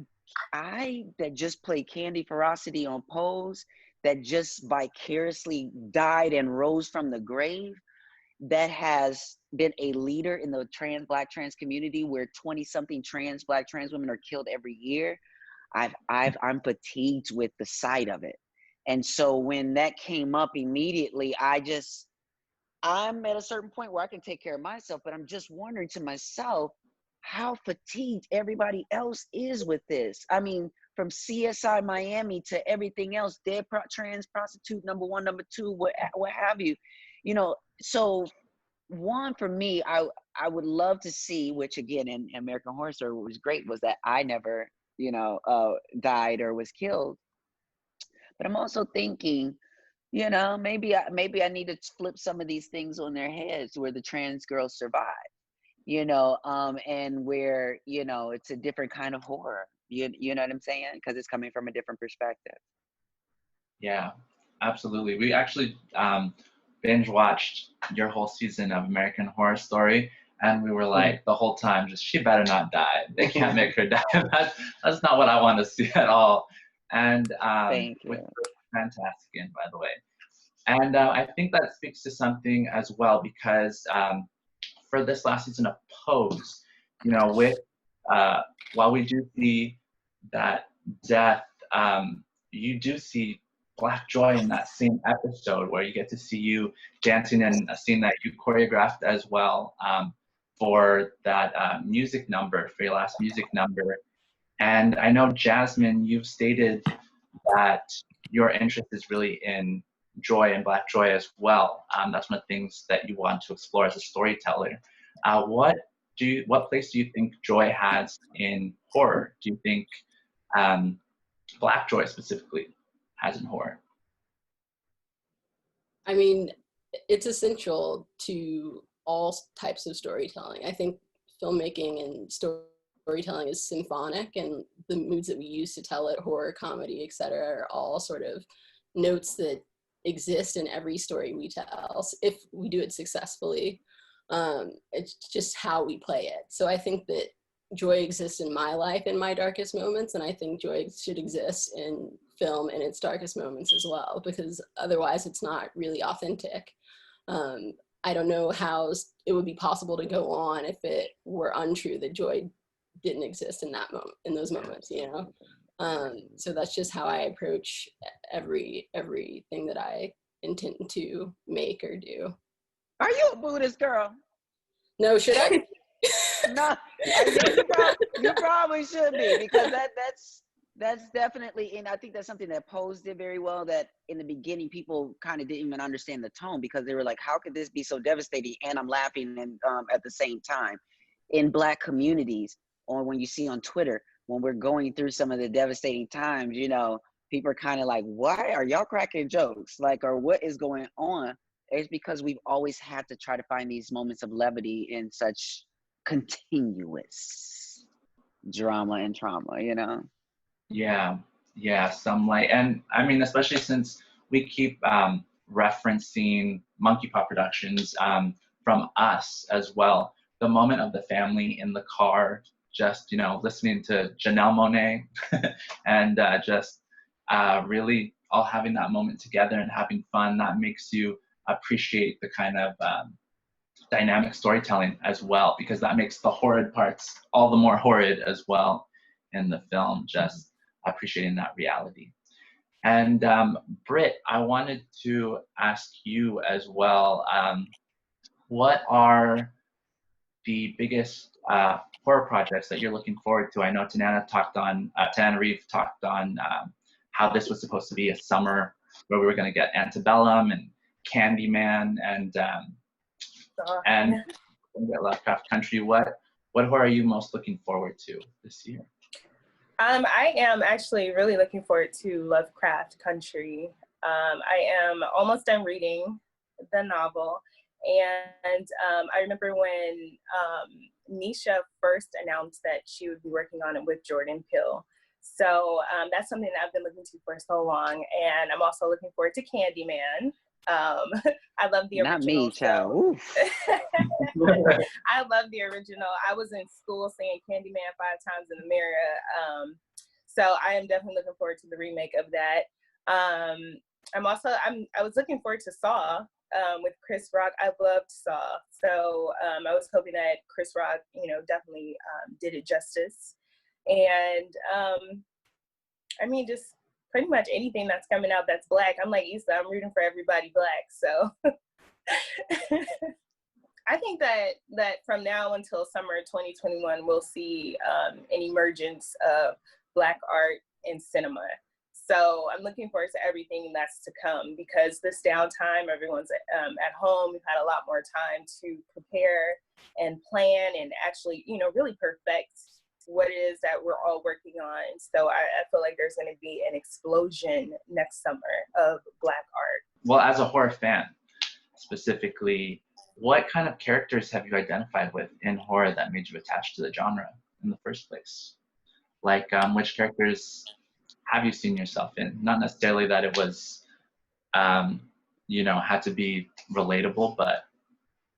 that just played Candy Ferocity on Pose, that just vicariously died and rose from the grave, that has been a leader in the Black trans community, where 20-something Black trans women are killed every year. I'm fatigued with the sight of it. And so when that came up immediately, I'm at a certain point where I can take care of myself, but I'm just wondering to myself how fatigued everybody else is with this. I mean, from CSI Miami to everything else, dead trans prostitute number 1, number 2, what have you. So one, for me, I would love to see, which again in American Horror Story, what was great was that I never, died or was killed. But I'm also thinking, maybe I need to flip some of these things on their heads, where the trans girls survive, and where, it's a different kind of horror. You know what I'm saying? Because it's coming from a different perspective. Yeah, absolutely. We actually binge watched your whole season of American Horror Story, and we were like the whole time, just, she better not die. They can't make her die. That's not what I want to see at all. And Thank you. Fantastic, by the way. And I think that speaks to something as well, because for this last season of Pose, with while we do see that death, you do see Black joy in that same episode, where you get to see you dancing in a scene that you choreographed as well, for that music number, for your last music number. And I know, Jasmine, you've stated that your interest is really in joy and Black joy as well. That's one of the things that you want to explore as a storyteller. What place do you think joy has in horror? Do you think Black joy specifically has in horror? I mean, it's essential to all types of storytelling. I think filmmaking and storytelling is symphonic, and the moods that we use to tell it, horror, comedy, etc., are all sort of notes that exist in every story we tell, if we do it successfully. It's just how we play it. So I think that joy exists in my life in my darkest moments, and I think joy should exist in film in its darkest moments as well, because otherwise it's not really authentic. I don't know how it would be possible to go on if it were untrue that joy didn't exist in that moment, in those moments, so that's just how I approach everything that I intend to make or do. Are you a Buddhist girl? No, should I? No, you probably should be, because that's definitely, and I think that's something that Pose did very well, that in the beginning people kind of didn't even understand the tone, because they were like, how could this be so devastating and I'm laughing and at the same time. In Black communities, or when you see on Twitter, when we're going through some of the devastating times, people are kind of like, why are y'all cracking jokes? Like, or what is going on? It's because we've always had to try to find these moments of levity in such continuous drama and trauma, Yeah, yeah, some light. And I mean, especially since we keep referencing monkey paw productions from us as well. The moment of the family in the car, just, you know, listening to Janelle Monáe and just really all having that moment together and having fun, that makes you appreciate the kind of dynamic storytelling as well, because that makes the horrid parts all the more horrid as well in the film, just appreciating that reality. And Britt, I wanted to ask you as well, what are the biggest horror projects that you're looking forward to? I know Tananarive talked on how this was supposed to be a summer where we were going to get Antebellum and Candyman and Lovecraft Country. What horror are you most looking forward to this year? I am actually really looking forward to Lovecraft Country. I am almost done reading the novel, and I remember when Nisha first announced that she would be working on it with Jordan Peele. So that's something that I've been looking to for so long, and I'm also looking forward to Candyman. I love the original. Not me, child. I love the original. I was in school saying Candyman 5 times in the mirror. So I am definitely looking forward to the remake of that. I was looking forward to Saw with Chris Rock. I loved Saw. So I was hoping that Chris Rock, you know, definitely did it justice. And I mean, just pretty much anything that's coming out that's Black. I'm like Issa, I'm rooting for everybody Black. So I think that from now until summer 2021, we'll see an emergence of Black art in cinema. So I'm looking forward to everything that's to come, because this downtime, everyone's at home. We've had a lot more time to prepare and plan and actually, you know, really perfect what it is that we're all working on. So I feel like there's going to be an explosion next summer of Black art. Well, as a horror fan, specifically, what kind of characters have you identified with in horror that made you attached to the genre in the first place? Like, which characters have you seen yourself in? Not necessarily that it was, you know, had to be relatable, but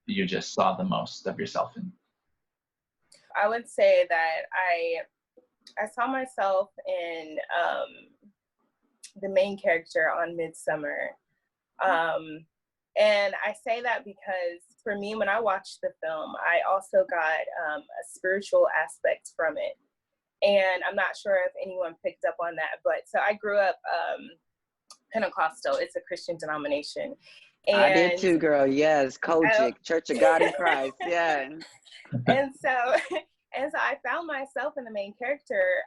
you just saw the most of yourself in. I would say that I saw myself in the main character on Midsummer. And I say that because for me, when I watched the film, I also got a spiritual aspect from it. And I'm not sure if anyone picked up on that, but so I grew up Pentecostal. It's a Christian denomination. And I did too, girl. Yes, Kojic, Church of God in Christ. Yeah. And so I found myself in the main character.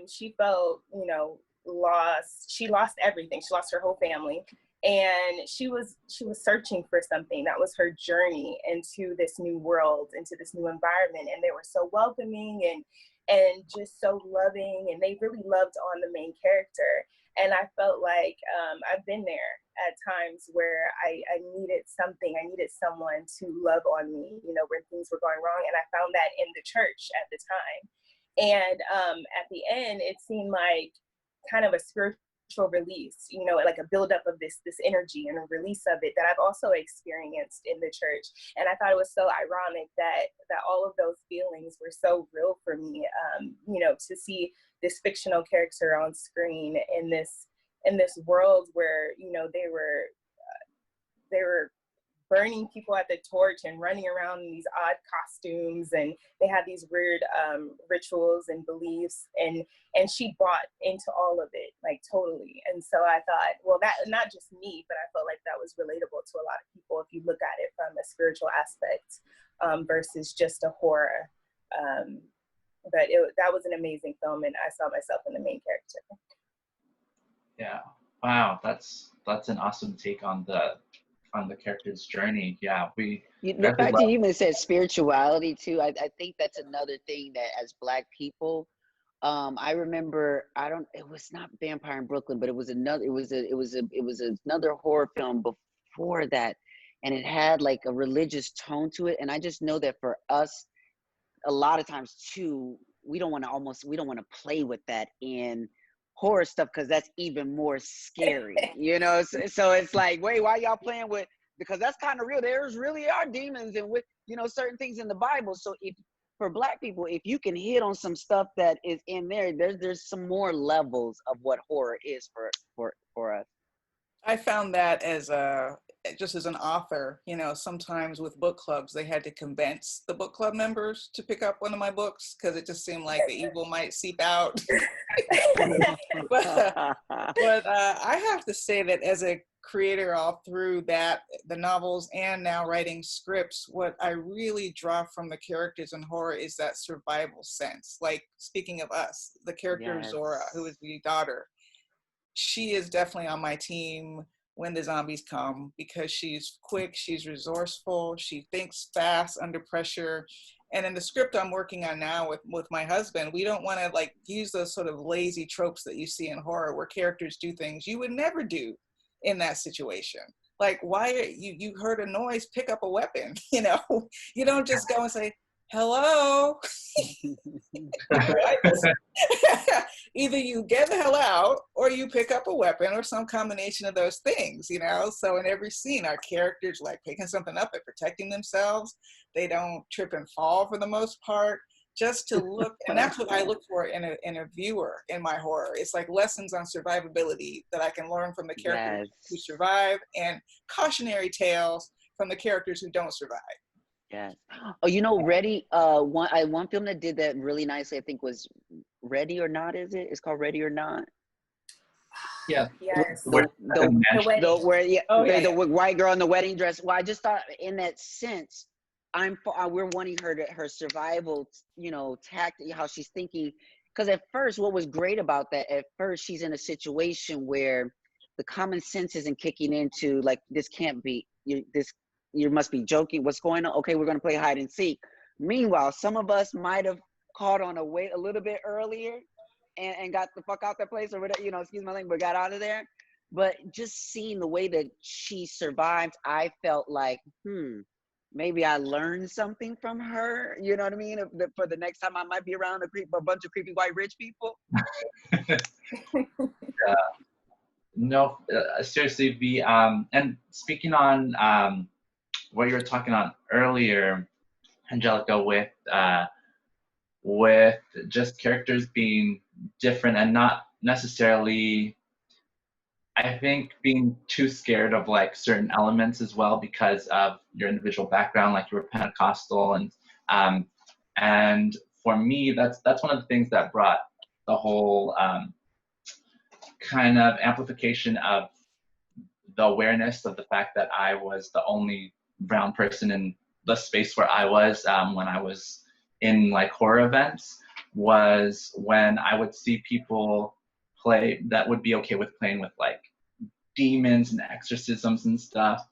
She felt, you know, lost. She lost everything. She lost her whole family. And she was searching for something. That was her journey into this new world, into this new environment. And they were so welcoming and just so loving. And they really loved on the main character. And I felt like I've been there at times where I needed something. I needed someone to love on me, you know, when things were going wrong. And I found that in the church at the time. And at the end, it seemed like kind of a spiritual release, you know, like a buildup of this energy and a release of it that I've also experienced in the church. And I thought it was so ironic that all of those feelings were so real for me, you know, to see this fictional character on screen in this world where, you know, they were burning people at the torch and running around in these odd costumes, and they had these weird rituals and beliefs, and she bought into all of it, like totally. And so I thought, well, that not just me, but I felt like that was relatable to a lot of people if you look at it from a spiritual aspect versus just a horror. But that was an amazing film, and I saw myself in the main character. Yeah, wow, that's an awesome take on the character's journey. Yeah, the fact that you even said spirituality too, I think that's another thing that as Black people, I remember, it was not Vampire in Brooklyn, but it was another horror film before that, and it had like a religious tone to it. And I just know that for us, a lot of times too, we don't want to play with that in horror stuff because that's even more scary, you know? So it's like, wait, why y'all playing with, because that's kind of real. There's really are demons and with, you know, certain things in the Bible. So if, for Black people, if you can hit on some stuff that is in there, there's some more levels of what horror is for us. I found that as just as an author, you know, sometimes with book clubs, they had to convince the book club members to pick up one of my books because it just seemed like the evil might seep out. but I have to say that as a creator all through that, the novels and now writing scripts, what I really draw from the characters in horror is that survival sense. Like, speaking of us, the character Yes. Zora, who is the daughter, she is definitely on my team when the zombies come because she's quick, she's resourceful, she thinks fast under pressure. And in the script I'm working on now with my husband, we don't want to like use those sort of lazy tropes that you see in horror where characters do things you would never do in that situation. Like, why you heard a noise, pick up a weapon, you know? You don't just go and say, hello. Either you get the hell out or you pick up a weapon or some combination of those things, you know? So in every scene, our characters like picking something up and protecting themselves. They don't trip and fall for the most part, just to look. And that's what I look for in a viewer in my horror. It's like lessons on survivability that I can learn from the characters who survive and cautionary tales from the characters who don't survive. Yes. Oh, you know, Ready, one film that did that really nicely, I think, was Ready or Not, is it? It's called Ready or Not. Yeah. Yes. The white girl in the wedding dress. Well, I just thought in that sense, we're wanting her survival, you know, tactic, how she's thinking. Because at first, what was great about that, at first she's in a situation where the common sense isn't kicking into, like, this can't be, you must be joking. What's going on? Okay, we're going to play hide and seek. Meanwhile, some of us might have caught on a little bit earlier and got the fuck out that place or whatever, you know, excuse my language, but got out of there. But just seeing the way that she survived, I felt like, maybe I learned something from her. You know what I mean? For the next time I might be around a bunch of creepy white rich people. No, seriously, and speaking on what you were talking on earlier, Angelica, with just characters being different and not necessarily, I think, being too scared of like certain elements as well because of your individual background, like you were Pentecostal, and for me, that's one of the things that brought the whole kind of amplification of the awareness of the fact that I was the only brown person in the space where I was when I was in like horror events, was when I would see people play that would be okay with playing with like demons and exorcisms and stuff.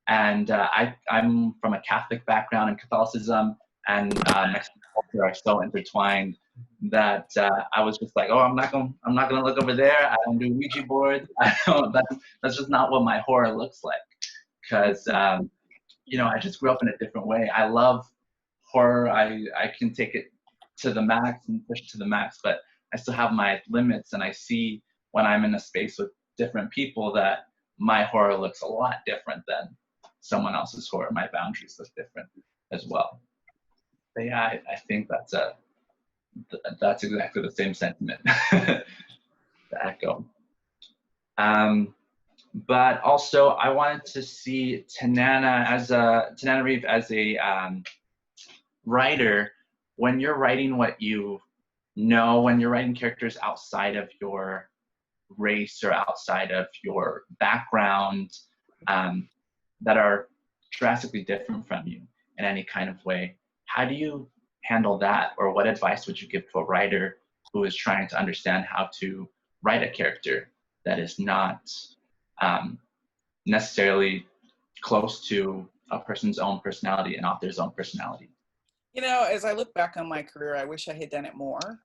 And I'm from a Catholic background, and Catholicism and Mexican culture are so intertwined that I was just like, oh, I'm not gonna look over there. I don't do Ouija boards. That's just not what my horror looks like. Because you know, I just grew up in a different way. I love horror. I can take it to the max and push it to the max, but I still have my limits. And I see when I'm in a space with different people that my horror looks a lot different than someone else's horror. My boundaries look different as well. But yeah, I think that's exactly the same sentiment to echo. But also, I wanted to see Tananarive as a writer. When you're writing what you know, when you're writing characters outside of your race or outside of your background, that are drastically different from you in any kind of way, how do you handle that? Or what advice would you give to a writer who is trying to understand how to write a character that is not necessarily close to a person's own personality, an author's own personality? You know, as I look back on my career, I wish I had done it more.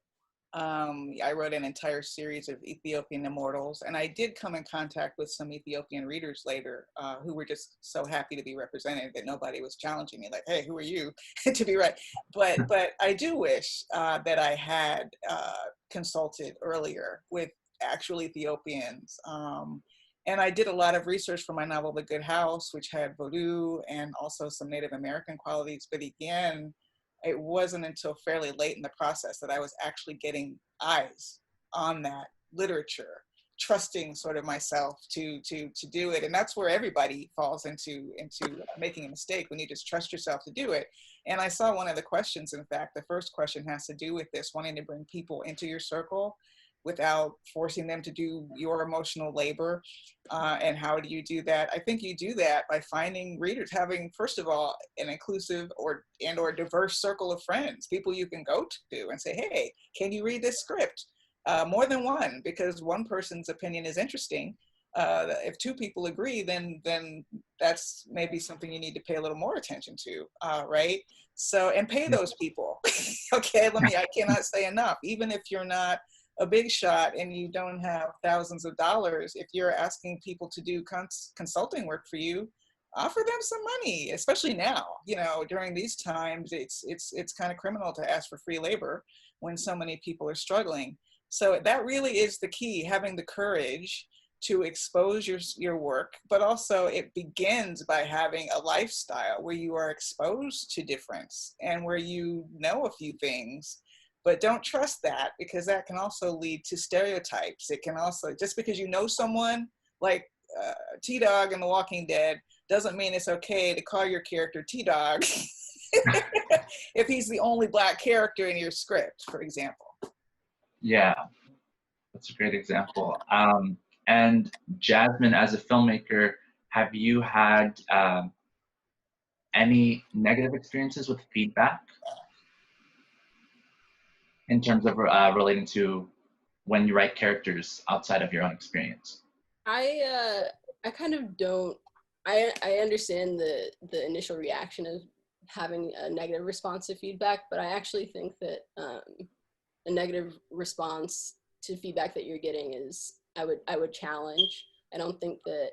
I wrote an entire series of Ethiopian immortals, and I did come in contact with some Ethiopian readers later who were just so happy to be represented that nobody was challenging me, like, hey, who are you to be right? But I do wish that I had consulted earlier with actual Ethiopians. And I did a lot of research for my novel, The Good House, which had Vodou and also some Native American qualities. But again, it wasn't until fairly late in the process that I was actually getting eyes on that literature, trusting sort of myself to do it. And that's where everybody falls into making a mistake, when you just trust yourself to do it. And I saw one of the questions, in fact, the first question has to do with this, wanting to bring people into your circle without forcing them to do your emotional labor. And how do you do that? I think you do that by finding readers, having, first of all, an inclusive or diverse circle of friends, people you can go to and say, hey, can you read this script? More than one, because one person's opinion is interesting. If two people agree, then that's maybe something you need to pay a little more attention to, right? So, and pay those people. Okay, I cannot say enough. Even if you're not a big shot and you don't have thousands of dollars, if you're asking people to do consulting work for you, offer them some money, especially now. During these times, it's kind of criminal to ask for free labor when so many people are struggling. So that really is the key, having the courage to expose your work, but also it begins by having a lifestyle where you are exposed to difference and where you know a few things. But don't trust that, because that can also lead to stereotypes. It can also, just because you know someone like T-Dog in The Walking Dead, doesn't mean it's okay to call your character T-Dog if he's the only Black character in your script, for example. Yeah, that's a great example. And Jasmine, as a filmmaker, have you had any negative experiences with feedback in terms of relating to when you write characters outside of your own experience? I kind of don't. I understand the initial reaction of having a negative response to feedback, but I actually think that a negative response to feedback that you're getting is I would challenge. I don't think that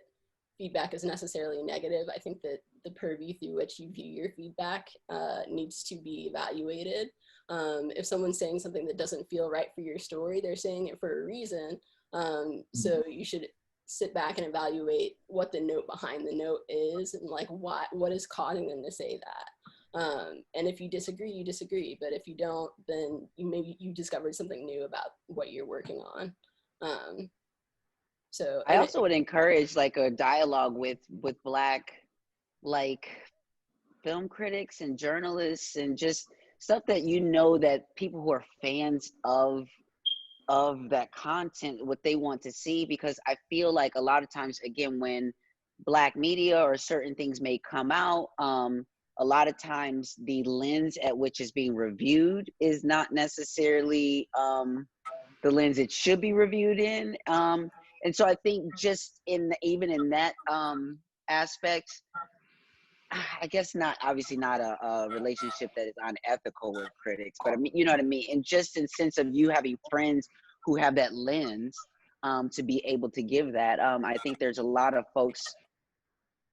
feedback is necessarily negative. I think that the purview through which you view your feedback needs to be evaluated. If someone's saying something that doesn't feel right for your story, they're saying it for a reason. So you should sit back and evaluate what the note behind the note is, and like what is causing them to say that. And if you disagree, you disagree. But if you don't, then maybe you discovered something new about what you're working on. So I also would encourage like a dialogue with Black like film critics and journalists, and just stuff that that people who are fans of that content, what they want to see. Because I feel like a lot of times, again, when Black media or certain things may come out, a lot of times the lens at which is being reviewed is not necessarily the lens it should be reviewed in. And so I think just even in that aspect, I guess obviously not a relationship that is unethical with critics, but I mean, you know what I mean? And just in sense of you having friends who have that lens to be able to give that. I think there's a lot of folks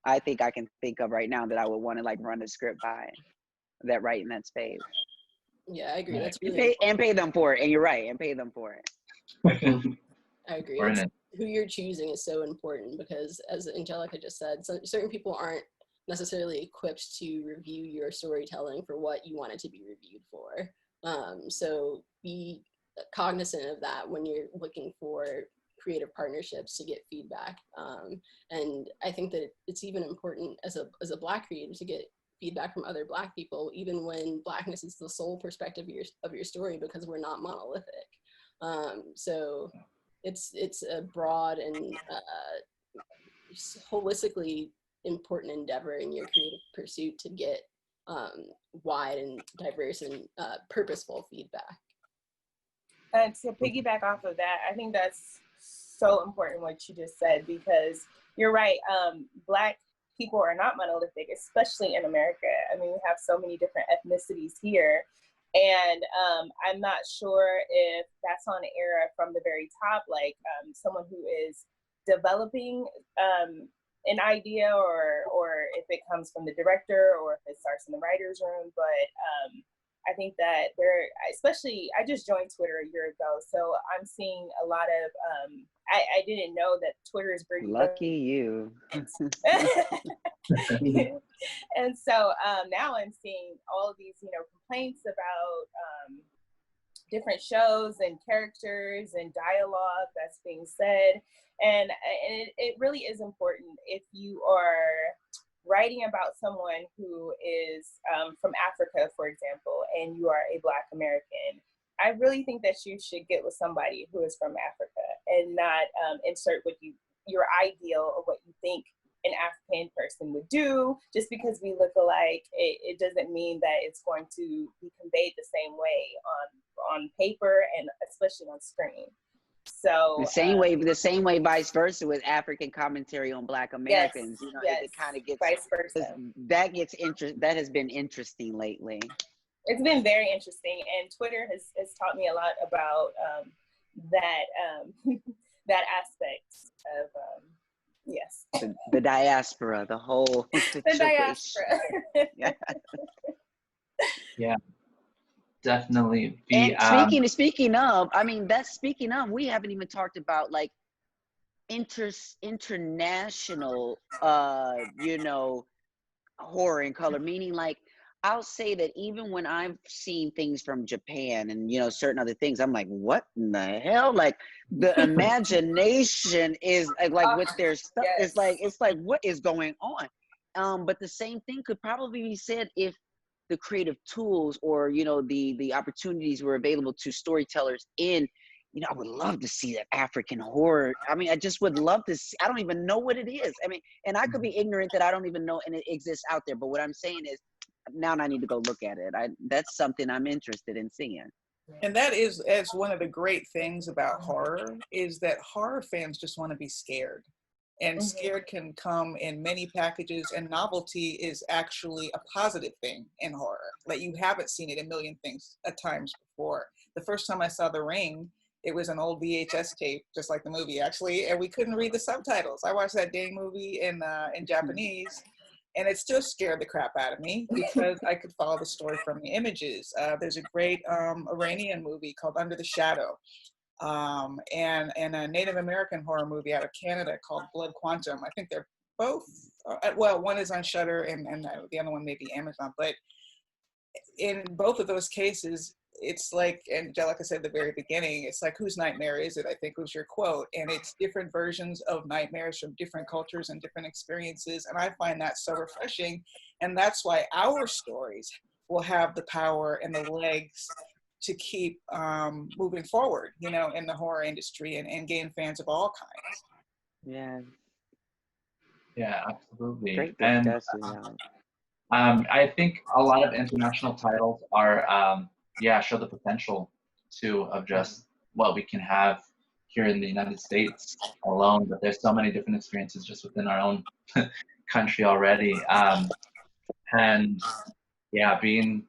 I think I can think of right now that I would want to like run a script by, that write in that space. Yeah, I agree. That's really and pay them for it. And you're right, and pay them for it. I agree. Who you're choosing is so important, because as Angelica just said, certain people aren't necessarily equipped to review your storytelling for what you want it to be reviewed for. So be cognizant of that when you're looking for creative partnerships to get feedback. And I think that it's even important as a Black creator to get feedback from other Black people, even when Blackness is the sole perspective of your story, because we're not monolithic. So it's a broad and holistically important endeavor in your creative pursuit to get wide and diverse and purposeful feedback. And to piggyback off of that, I think that's so important what you just said, because you're right. Black people are not monolithic, especially in America. I mean, we have so many different ethnicities here. And I'm not sure if that's on air from the very top, like someone who is developing an idea, or if it comes from the director, or if it starts in the writer's room. But I think that especially, I just joined Twitter a year ago, so I'm seeing a lot of, I didn't know that Twitter is bringing. Lucky you. And so now I'm seeing all of these, complaints about different shows and characters and dialogue that's being said. And it really is important if you are writing about someone who is from Africa, for example, and you are a Black American. I really think that you should get with somebody who is from Africa and not insert your ideal of what you think an African person would do. Just because we look alike, it doesn't mean that it's going to be conveyed the same way on paper and especially on screen. So the same way vice versa with African commentary on Black Americans. Yes, it kind of gets vice versa. That has been interesting lately. It's been very interesting, and Twitter has taught me a lot about that aspect of yes. The diaspora, the whole situation. The diaspora. Yeah, definitely. And speaking of, we haven't even talked about like international, horror and color, meaning like, I'll say that even when I've seen things from Japan and, certain other things, I'm like, what in the hell? Like the imagination is like with their stuff. Yes. It's like, what is going on? But the same thing could probably be said if the creative tools or, the opportunities were available to storytellers in, I would love to see that African horror. I just would love to see, I don't even know what it is. And I could be ignorant that I don't even know and it exists out there. But what I'm saying is, now I need to go look at it. That's something I'm interested in seeing. And that is one of the great things about horror, is that horror fans just want to be scared. And scared can come in many packages, and novelty is actually a positive thing in horror. Like, you haven't seen it a million things at times before. The first time I saw The Ring, it was an old VHS tape, just like the movie actually, and we couldn't read the subtitles. I watched that dang movie in Japanese, and it still scared the crap out of me because I could follow the story from the images. There's a great Iranian movie called Under the Shadow, and a Native American horror movie out of Canada called Blood Quantum. I think they're both, one is on Shudder and the other one may be Amazon. But in both of those cases, it's like Angelica said at the very beginning, it's like, whose nightmare is it? I think was your quote. And it's different versions of nightmares from different cultures and different experiences. And I find that so refreshing. And that's why our stories will have the power and the legs to keep moving forward, in the horror industry and gain fans of all kinds. Yeah. Yeah, absolutely. Great And discussion. I think a lot of international titles are, show the potential too of just what we can have here in the United States alone. But there's so many different experiences just within our own country already. And yeah, being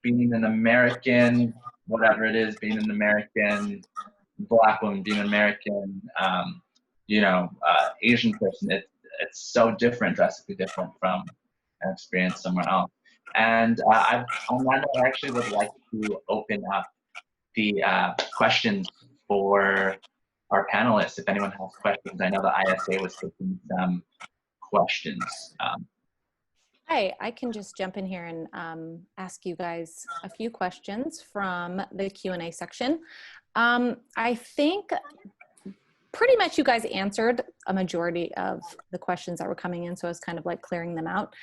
an American, whatever it is, being an American Black woman, being an American, Asian person, it's so different, drastically different from an experience somewhere else. And I actually would like to open up the questions for our panelists. If anyone has questions, I know the ISA was taking some questions. Hi, I can just jump in here and ask you guys a few questions from the Q&A section. I think pretty much you guys answered a majority of the questions that were coming in, so I was kind of like clearing them out.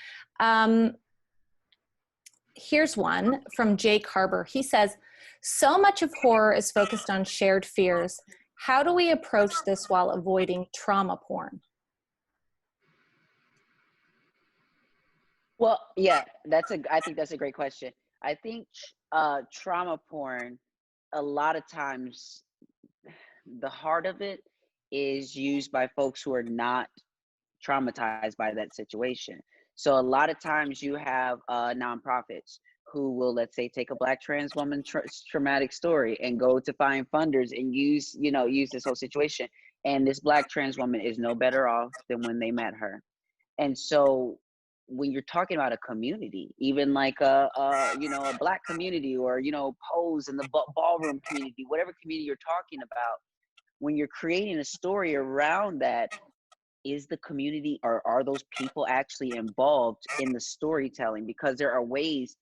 Here's one from Jake Harbor. He says, so much of horror is focused on shared fears. How do we approach this while avoiding trauma porn? Well, yeah, I think that's a great question. I think trauma porn, a lot of times, the heart of it is used by folks who are not traumatized by that situation. So a lot of times you have nonprofits who will, let's say, take a Black trans woman traumatic story and go to find funders and use this whole situation. And this Black trans woman is no better off than when they met her. And so when you're talking about a community, even like a you know, a Black community, or, you know, Pose in the ballroom community, whatever community you're talking about, when you're creating a story around that, is the community, or are those people actually involved in the storytelling? Because there are ways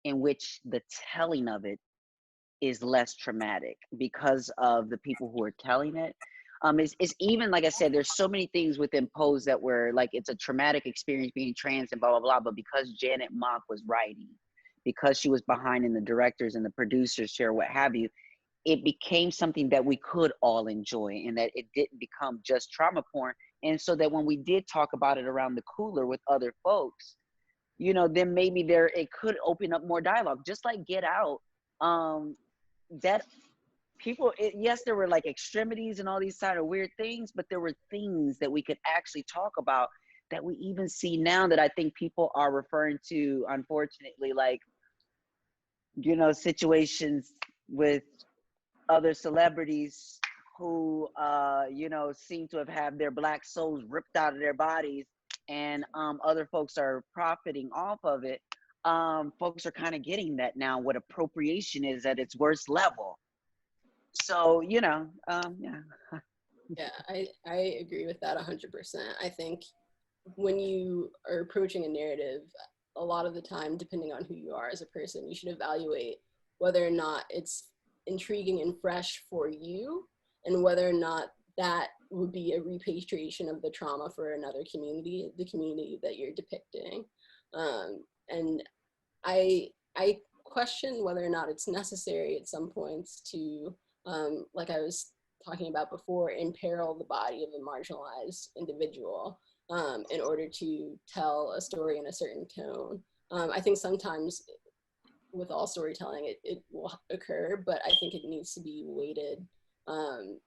in which the telling of it is less traumatic because of the people who are telling it. It's even, like I said, there's so many things within Pose that were like, it's a traumatic experience being trans and blah, blah, blah. But because Janet Mock was writing, because she was behind in the directors and the producers chair, what have you, it became something that we could all enjoy, and that it didn't become just trauma porn. And so that when we did talk about it around the cooler with other folks, you know, then maybe it could open up more dialogue, just like Get Out. That people, yes, there were like extremities and all these kind of weird things, but there were things that we could actually talk about that we even see now, that I think people are referring to, unfortunately, like, you know, situations with other celebrities who, you know, seem to have had their Black souls ripped out of their bodies, and other folks are profiting off of it. Folks are kind of getting that now, what appropriation is at its worst level. So, you know, yeah. Yeah, I agree with that 100%. I think when you are approaching a narrative, a lot of the time, depending on who you are as a person, you should evaluate whether or not it's intriguing and fresh for you, and whether or not that would be a repatriation of the trauma for another community, the community that you're depicting. And I question whether or not it's necessary at some points to, like I was talking about before, imperil the body of a marginalized individual in order to tell a story in a certain tone. I think sometimes with all storytelling, it will occur, but I think it needs to be weighted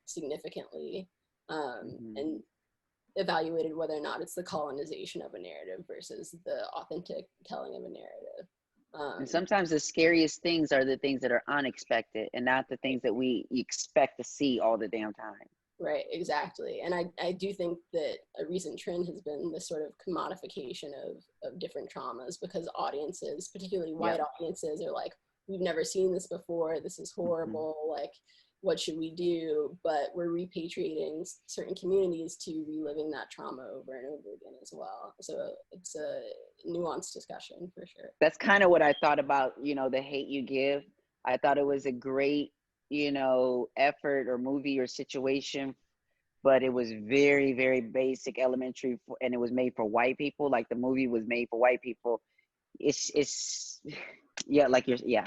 significantly and evaluated whether or not it's the colonization of a narrative versus the authentic telling of a narrative. And sometimes the scariest things are the things that are unexpected, and not the things that we expect to see all the damn time. Right, exactly. And I do think that a recent trend has been this sort of commodification of different traumas, because audiences, particularly white audiences, are like, we've never seen this before, this is horrible, like, what should we do? But we're repatriating certain communities to reliving that trauma over and over again as well. So it's a nuanced discussion for sure. That's kind of what I thought about, you know, The Hate U Give. I thought it was a great, you know, effort or movie or situation, but it was very, very basic, elementary, and it was made for white people. Like, the movie was made for white people. It's yeah, like you're, yeah.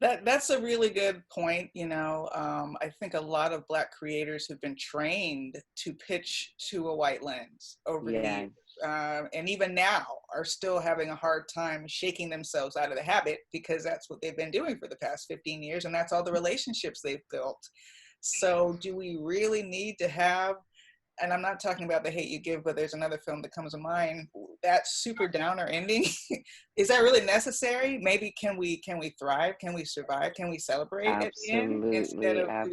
That's a really good point. You know, I think a lot of Black creators have been trained to pitch to a white lens over the years, and even now are still having a hard time shaking themselves out of the habit, because that's what they've been doing for the past 15 years, and that's all the relationships they've built. So do we really need to have, and I'm not talking about The Hate U Give, but there's another film that comes to mind, that super downer ending? Is that really necessary? Maybe can we thrive? Can we survive? Can we celebrate at the end? Instead of,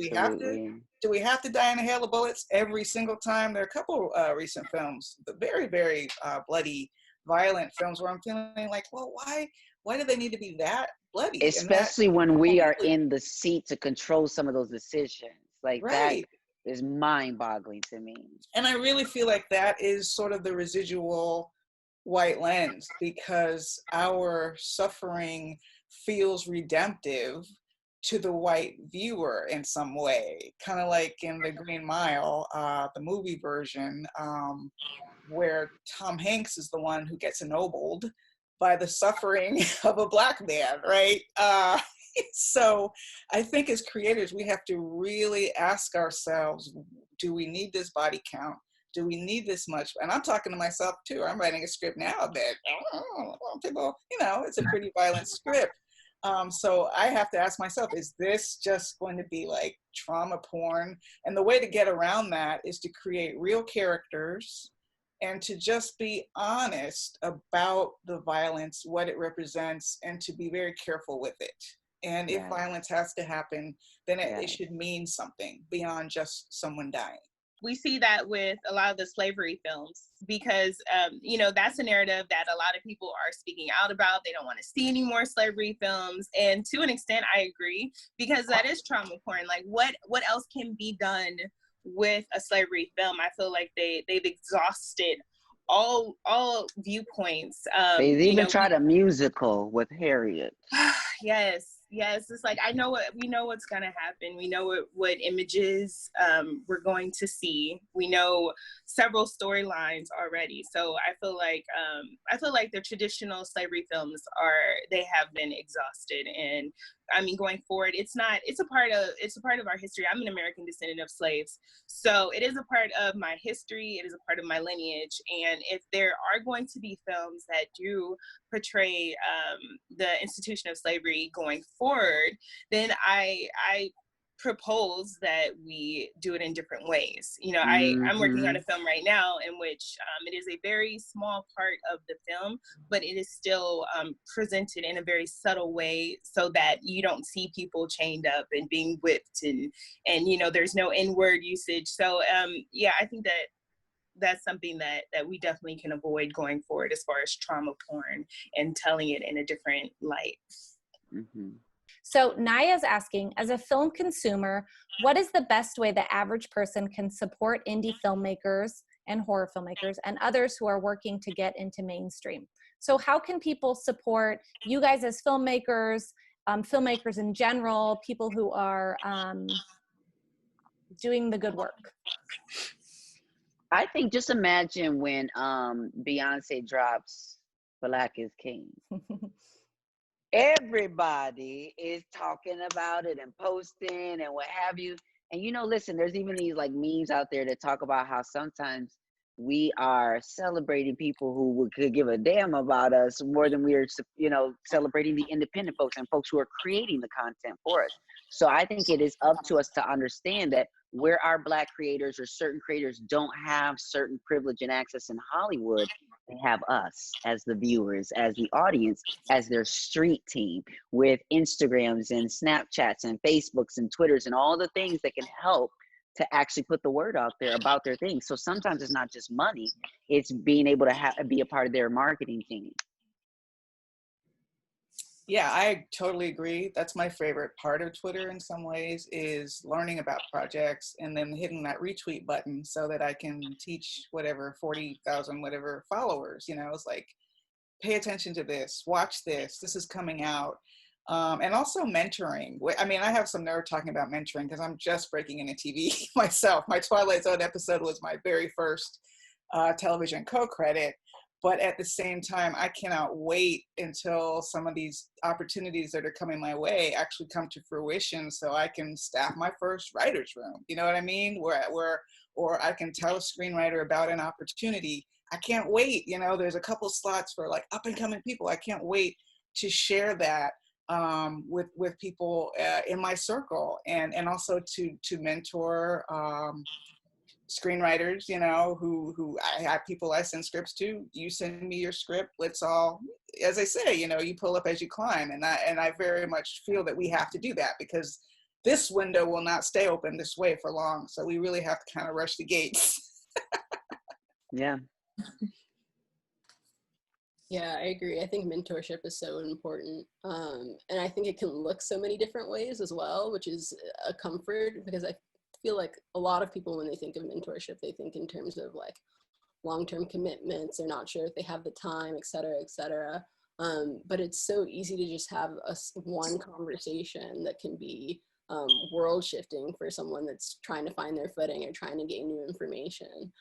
do we have to die in a hail of bullets every single time? There are a couple recent films, the very, very bloody, violent films, where I'm feeling like, well, why do they need to be that bloody? Especially when we are in the seat to control some of those decisions. Like, that is mind-boggling to me. And I really feel like that is sort of the residual white lens, because our suffering feels redemptive to the white viewer in some way, kind of like in The Green Mile, the movie version, where Tom Hanks is the one who gets ennobled by the suffering of a Black man, right? So I think as creators, we have to really ask ourselves, do we need this body count? Do we need this much? And I'm talking to myself too. I'm writing a script now that, people, you know, it's a pretty violent script. So I have to ask myself, is this just going to be like trauma porn? And the way to get around that is to create real characters and to just be honest about the violence, what it represents, and to be very careful with it. And if violence has to happen, then it should mean something beyond just someone dying. we see that with a lot of the slavery films, because you know, that's a narrative that a lot of people are speaking out about. They don't want to see any more slavery films, and to an extent I agree, because that is trauma porn. Like what else can be done with a slavery film? I feel like they've exhausted all viewpoints. They you even know, tried a musical with Harriet. yes, it's like, we know what's gonna happen. We know what images we're going to see. We know several storylines already. So I feel like the traditional slavery films they have been exhausted. And I mean, going forward, it's a part of our history. I'm an American descendant of slaves, so it is a part of my history. It is a part of my lineage. And if there are going to be films that do portray the institution of slavery going forward, then I propose that we do it in different ways. You know, I'm working on a film right now in which it is a very small part of the film, but it is still presented in a very subtle way, so that you don't see people chained up and being whipped, and you know, there's no N-word usage. So yeah, I think that's something that we definitely can avoid going forward, as far as trauma porn and telling it in a different light. So Naya's asking, as a film consumer, what is the best way the average person can support indie filmmakers and horror filmmakers and others who are working to get into mainstream? So how can people support you guys as filmmakers, filmmakers in general, people who are doing the good work? I think just imagine when Beyonce drops Black is King. Everybody is talking about it and posting and what have you. And you know, listen, there's even these like memes out there that talk about how sometimes we are celebrating people who could give a damn about us more than we are, you know, celebrating the independent folks and folks who are creating the content for us. So I think it is up to us to understand that where our Black creators or certain creators don't have certain privilege and access in Hollywood, they have us as the viewers, as the audience, as their street team with Instagrams and Snapchats and Facebooks and Twitters and all the things that can help to actually put the word out there about their things. So sometimes it's not just money, it's being able to be a part of their marketing team. Yeah, I totally agree. That's my favorite part of Twitter in some ways, is learning about projects and then hitting that retweet button so that I can teach whatever 40,000 whatever followers, you know. It's like, pay attention to this, watch this is coming out. And also mentoring. I mean, I have some nerve talking about mentoring because I'm just breaking into TV myself. My Twilight Zone episode was my very first television co-credit. But at the same time, I cannot wait until some of these opportunities that are coming my way actually come to fruition, so I can staff my first writer's room. You know what I mean? Or I can tell a screenwriter about an opportunity. I can't wait. You know, there's a couple slots for like up and coming people. I can't wait to share that with people in my circle, and also to mentor screenwriters, you know, who I have people I send scripts to. You send me your script. Let's all, as I say, you know, you pull up as you climb. And I very much feel that we have to do that, because this window will not stay open this way for long. So we really have to kind of rush the gates. Yeah. Yeah, I agree. I think mentorship is so important. And I think it can look so many different ways as well, which is a comfort, because I feel like a lot of people, when they think of mentorship, they think in terms of like long-term commitments. They're not sure if they have the time, et cetera, et cetera. But it's so easy to just have one conversation that can be world shifting for someone that's trying to find their footing or trying to gain new information.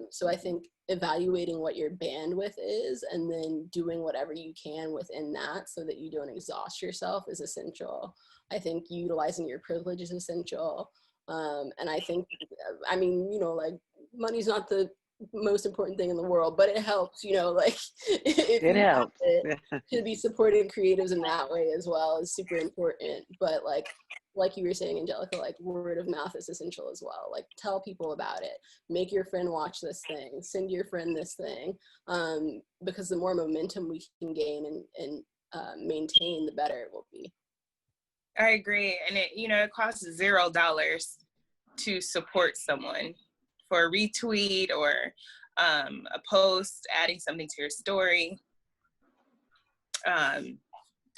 So I think evaluating what your bandwidth is and then doing whatever you can within that so that you don't exhaust yourself is essential. I think utilizing your privilege is essential. And I think, I mean, you know, like money's not the most important thing in the world, but it helps, you know, like it helps to be supporting creatives in that way as well is super important. But like you were saying, Angelica, like word of mouth is essential as well. Like tell people about it, make your friend watch this thing, send your friend this thing, because the more momentum we can gain and maintain, the better it will be. I agree. And it, you know, it costs $0 to support someone. for a retweet or a post, adding something to your story,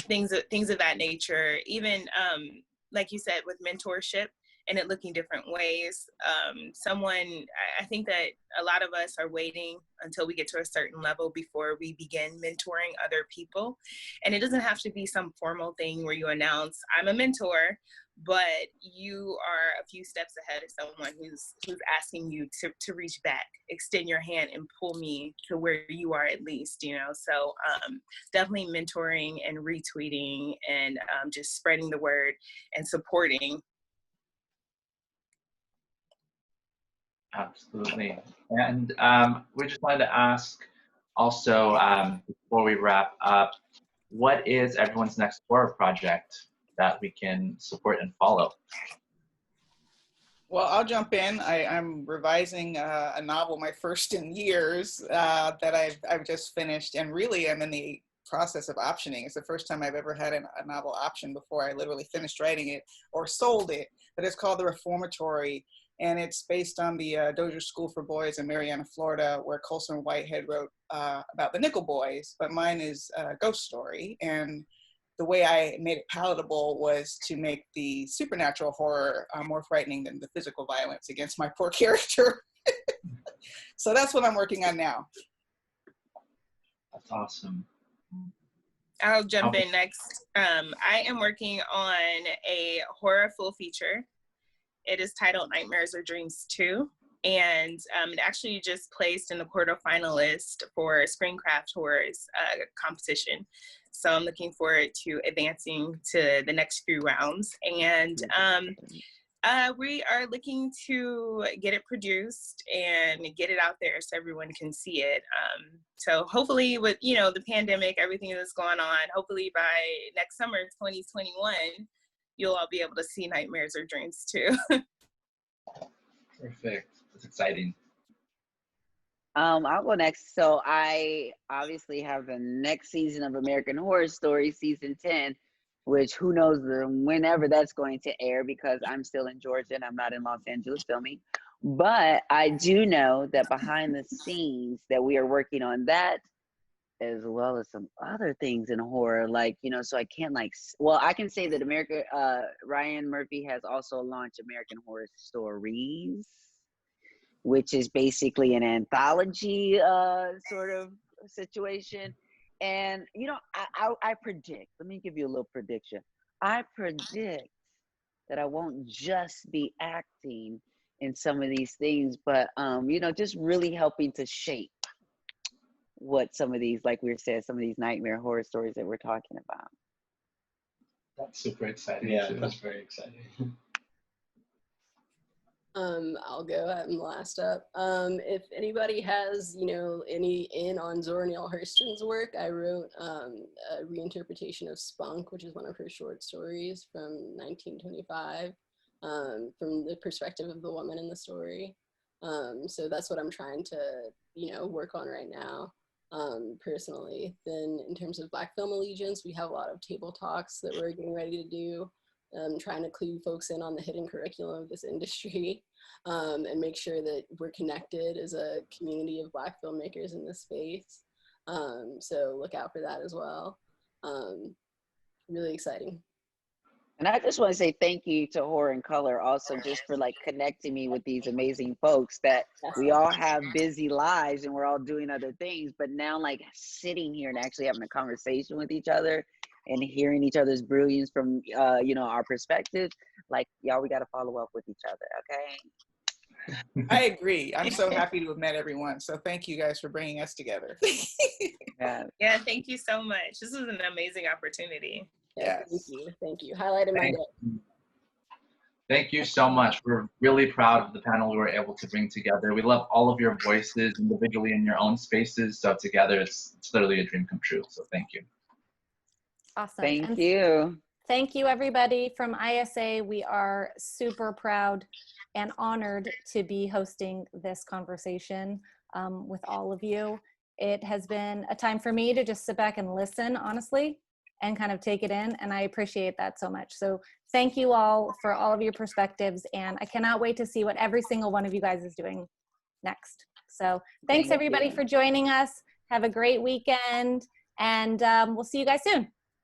things of that nature. Even like you said, with mentorship and it looking different ways. I think that a lot of us are waiting until we get to a certain level before we begin mentoring other people. And it doesn't have to be some formal thing where you announce, I'm a mentor, but you are a few steps ahead of someone who's asking you to reach back, extend your hand and pull me to where you are at least, you know? So definitely mentoring and retweeting and just spreading the word and supporting. Absolutely. And we just wanted to ask also, before we wrap up, what is everyone's next horror project that we can support and follow? Well, I'll jump in. I'm revising a novel, my first in years, that I've just finished, and really I'm in the process of optioning. It's the first time I've ever had a novel option before I literally finished writing it or sold it. But it's called The Reformatory, and it's based on the Dozier School for Boys in Marianna, Florida, where Colson Whitehead wrote about the Nickel Boys, but mine is a ghost story. And the way I made it palatable was to make the supernatural horror more frightening than the physical violence against my poor character. So that's what I'm working on now. That's awesome. I'll jump in next. I am working on a horror full feature. It is titled Nightmares or Dreams 2. And it actually just placed in the quarterfinalist for Screencraft Horrors competition. So I'm looking forward to advancing to the next few rounds. And we are looking to get it produced and get it out there so everyone can see it. So hopefully with, you know, the pandemic, everything that's going on, hopefully by next summer, 2021, you'll all be able to see Nightmares or Dreams 2. Perfect. That's exciting. I'll go next. So I obviously have the next season of American Horror Story, season 10, which who knows whenever that's going to air, because I'm still in Georgia and I'm not in Los Angeles filming. But I do know that behind the scenes that we are working on that, as well as some other things in horror, like, you know, so I can't well, I can say that Ryan Murphy has also launched American Horror Stories, which is basically an anthology sort of situation. And, you know, I predict, let me give you a little prediction. I predict that I won't just be acting in some of these things, but, you know, just really helping to shape what some of these, like we said, some of these nightmare horror stories that we're talking about. That's super exciting. Yeah, too. that's very exciting. I'll go ahead and last up. If anybody has, you know, any in on Zora Neale Hurston's work, I wrote a reinterpretation of Spunk, which is one of her short stories from 1925, from the perspective of the woman in the story. So that's what I'm trying to, you know, work on right now, personally. Then in terms of Black Film Allegiance, we have a lot of table talks that we're getting ready to do. Trying to clue folks in on the hidden curriculum of this industry, and make sure that we're connected as a community of Black filmmakers in this space. So look out for that as well. Really exciting. And I just want to say thank you to Horror in Color also, just for like connecting me with these amazing folks that we all have busy lives and we're all doing other things, but now like sitting here and actually having a conversation with each other and hearing each other's brilliance from, you know, our perspectives, like, y'all, we got to follow up with each other, okay? I agree. I'm so happy to have met everyone. So thank you guys for bringing us together. Yeah, thank you so much. This was an amazing opportunity. Yeah, Yes. thank you. Highlighted my day. Thank you so much. We're really proud of the panel we were able to bring together. We love all of your voices individually in your own spaces. So together, it's literally a dream come true. So thank you. Awesome. Thank you. Thank you, everybody from ISA. We are super proud and honored to be hosting this conversation with all of you. It has been a time for me to just sit back and listen, honestly, and kind of take it in, and I appreciate that so much. So thank you all for all of your perspectives, and I cannot wait to see what every single one of you guys is doing next. So thanks everybody for joining us. Have a great weekend, and we'll see you guys soon.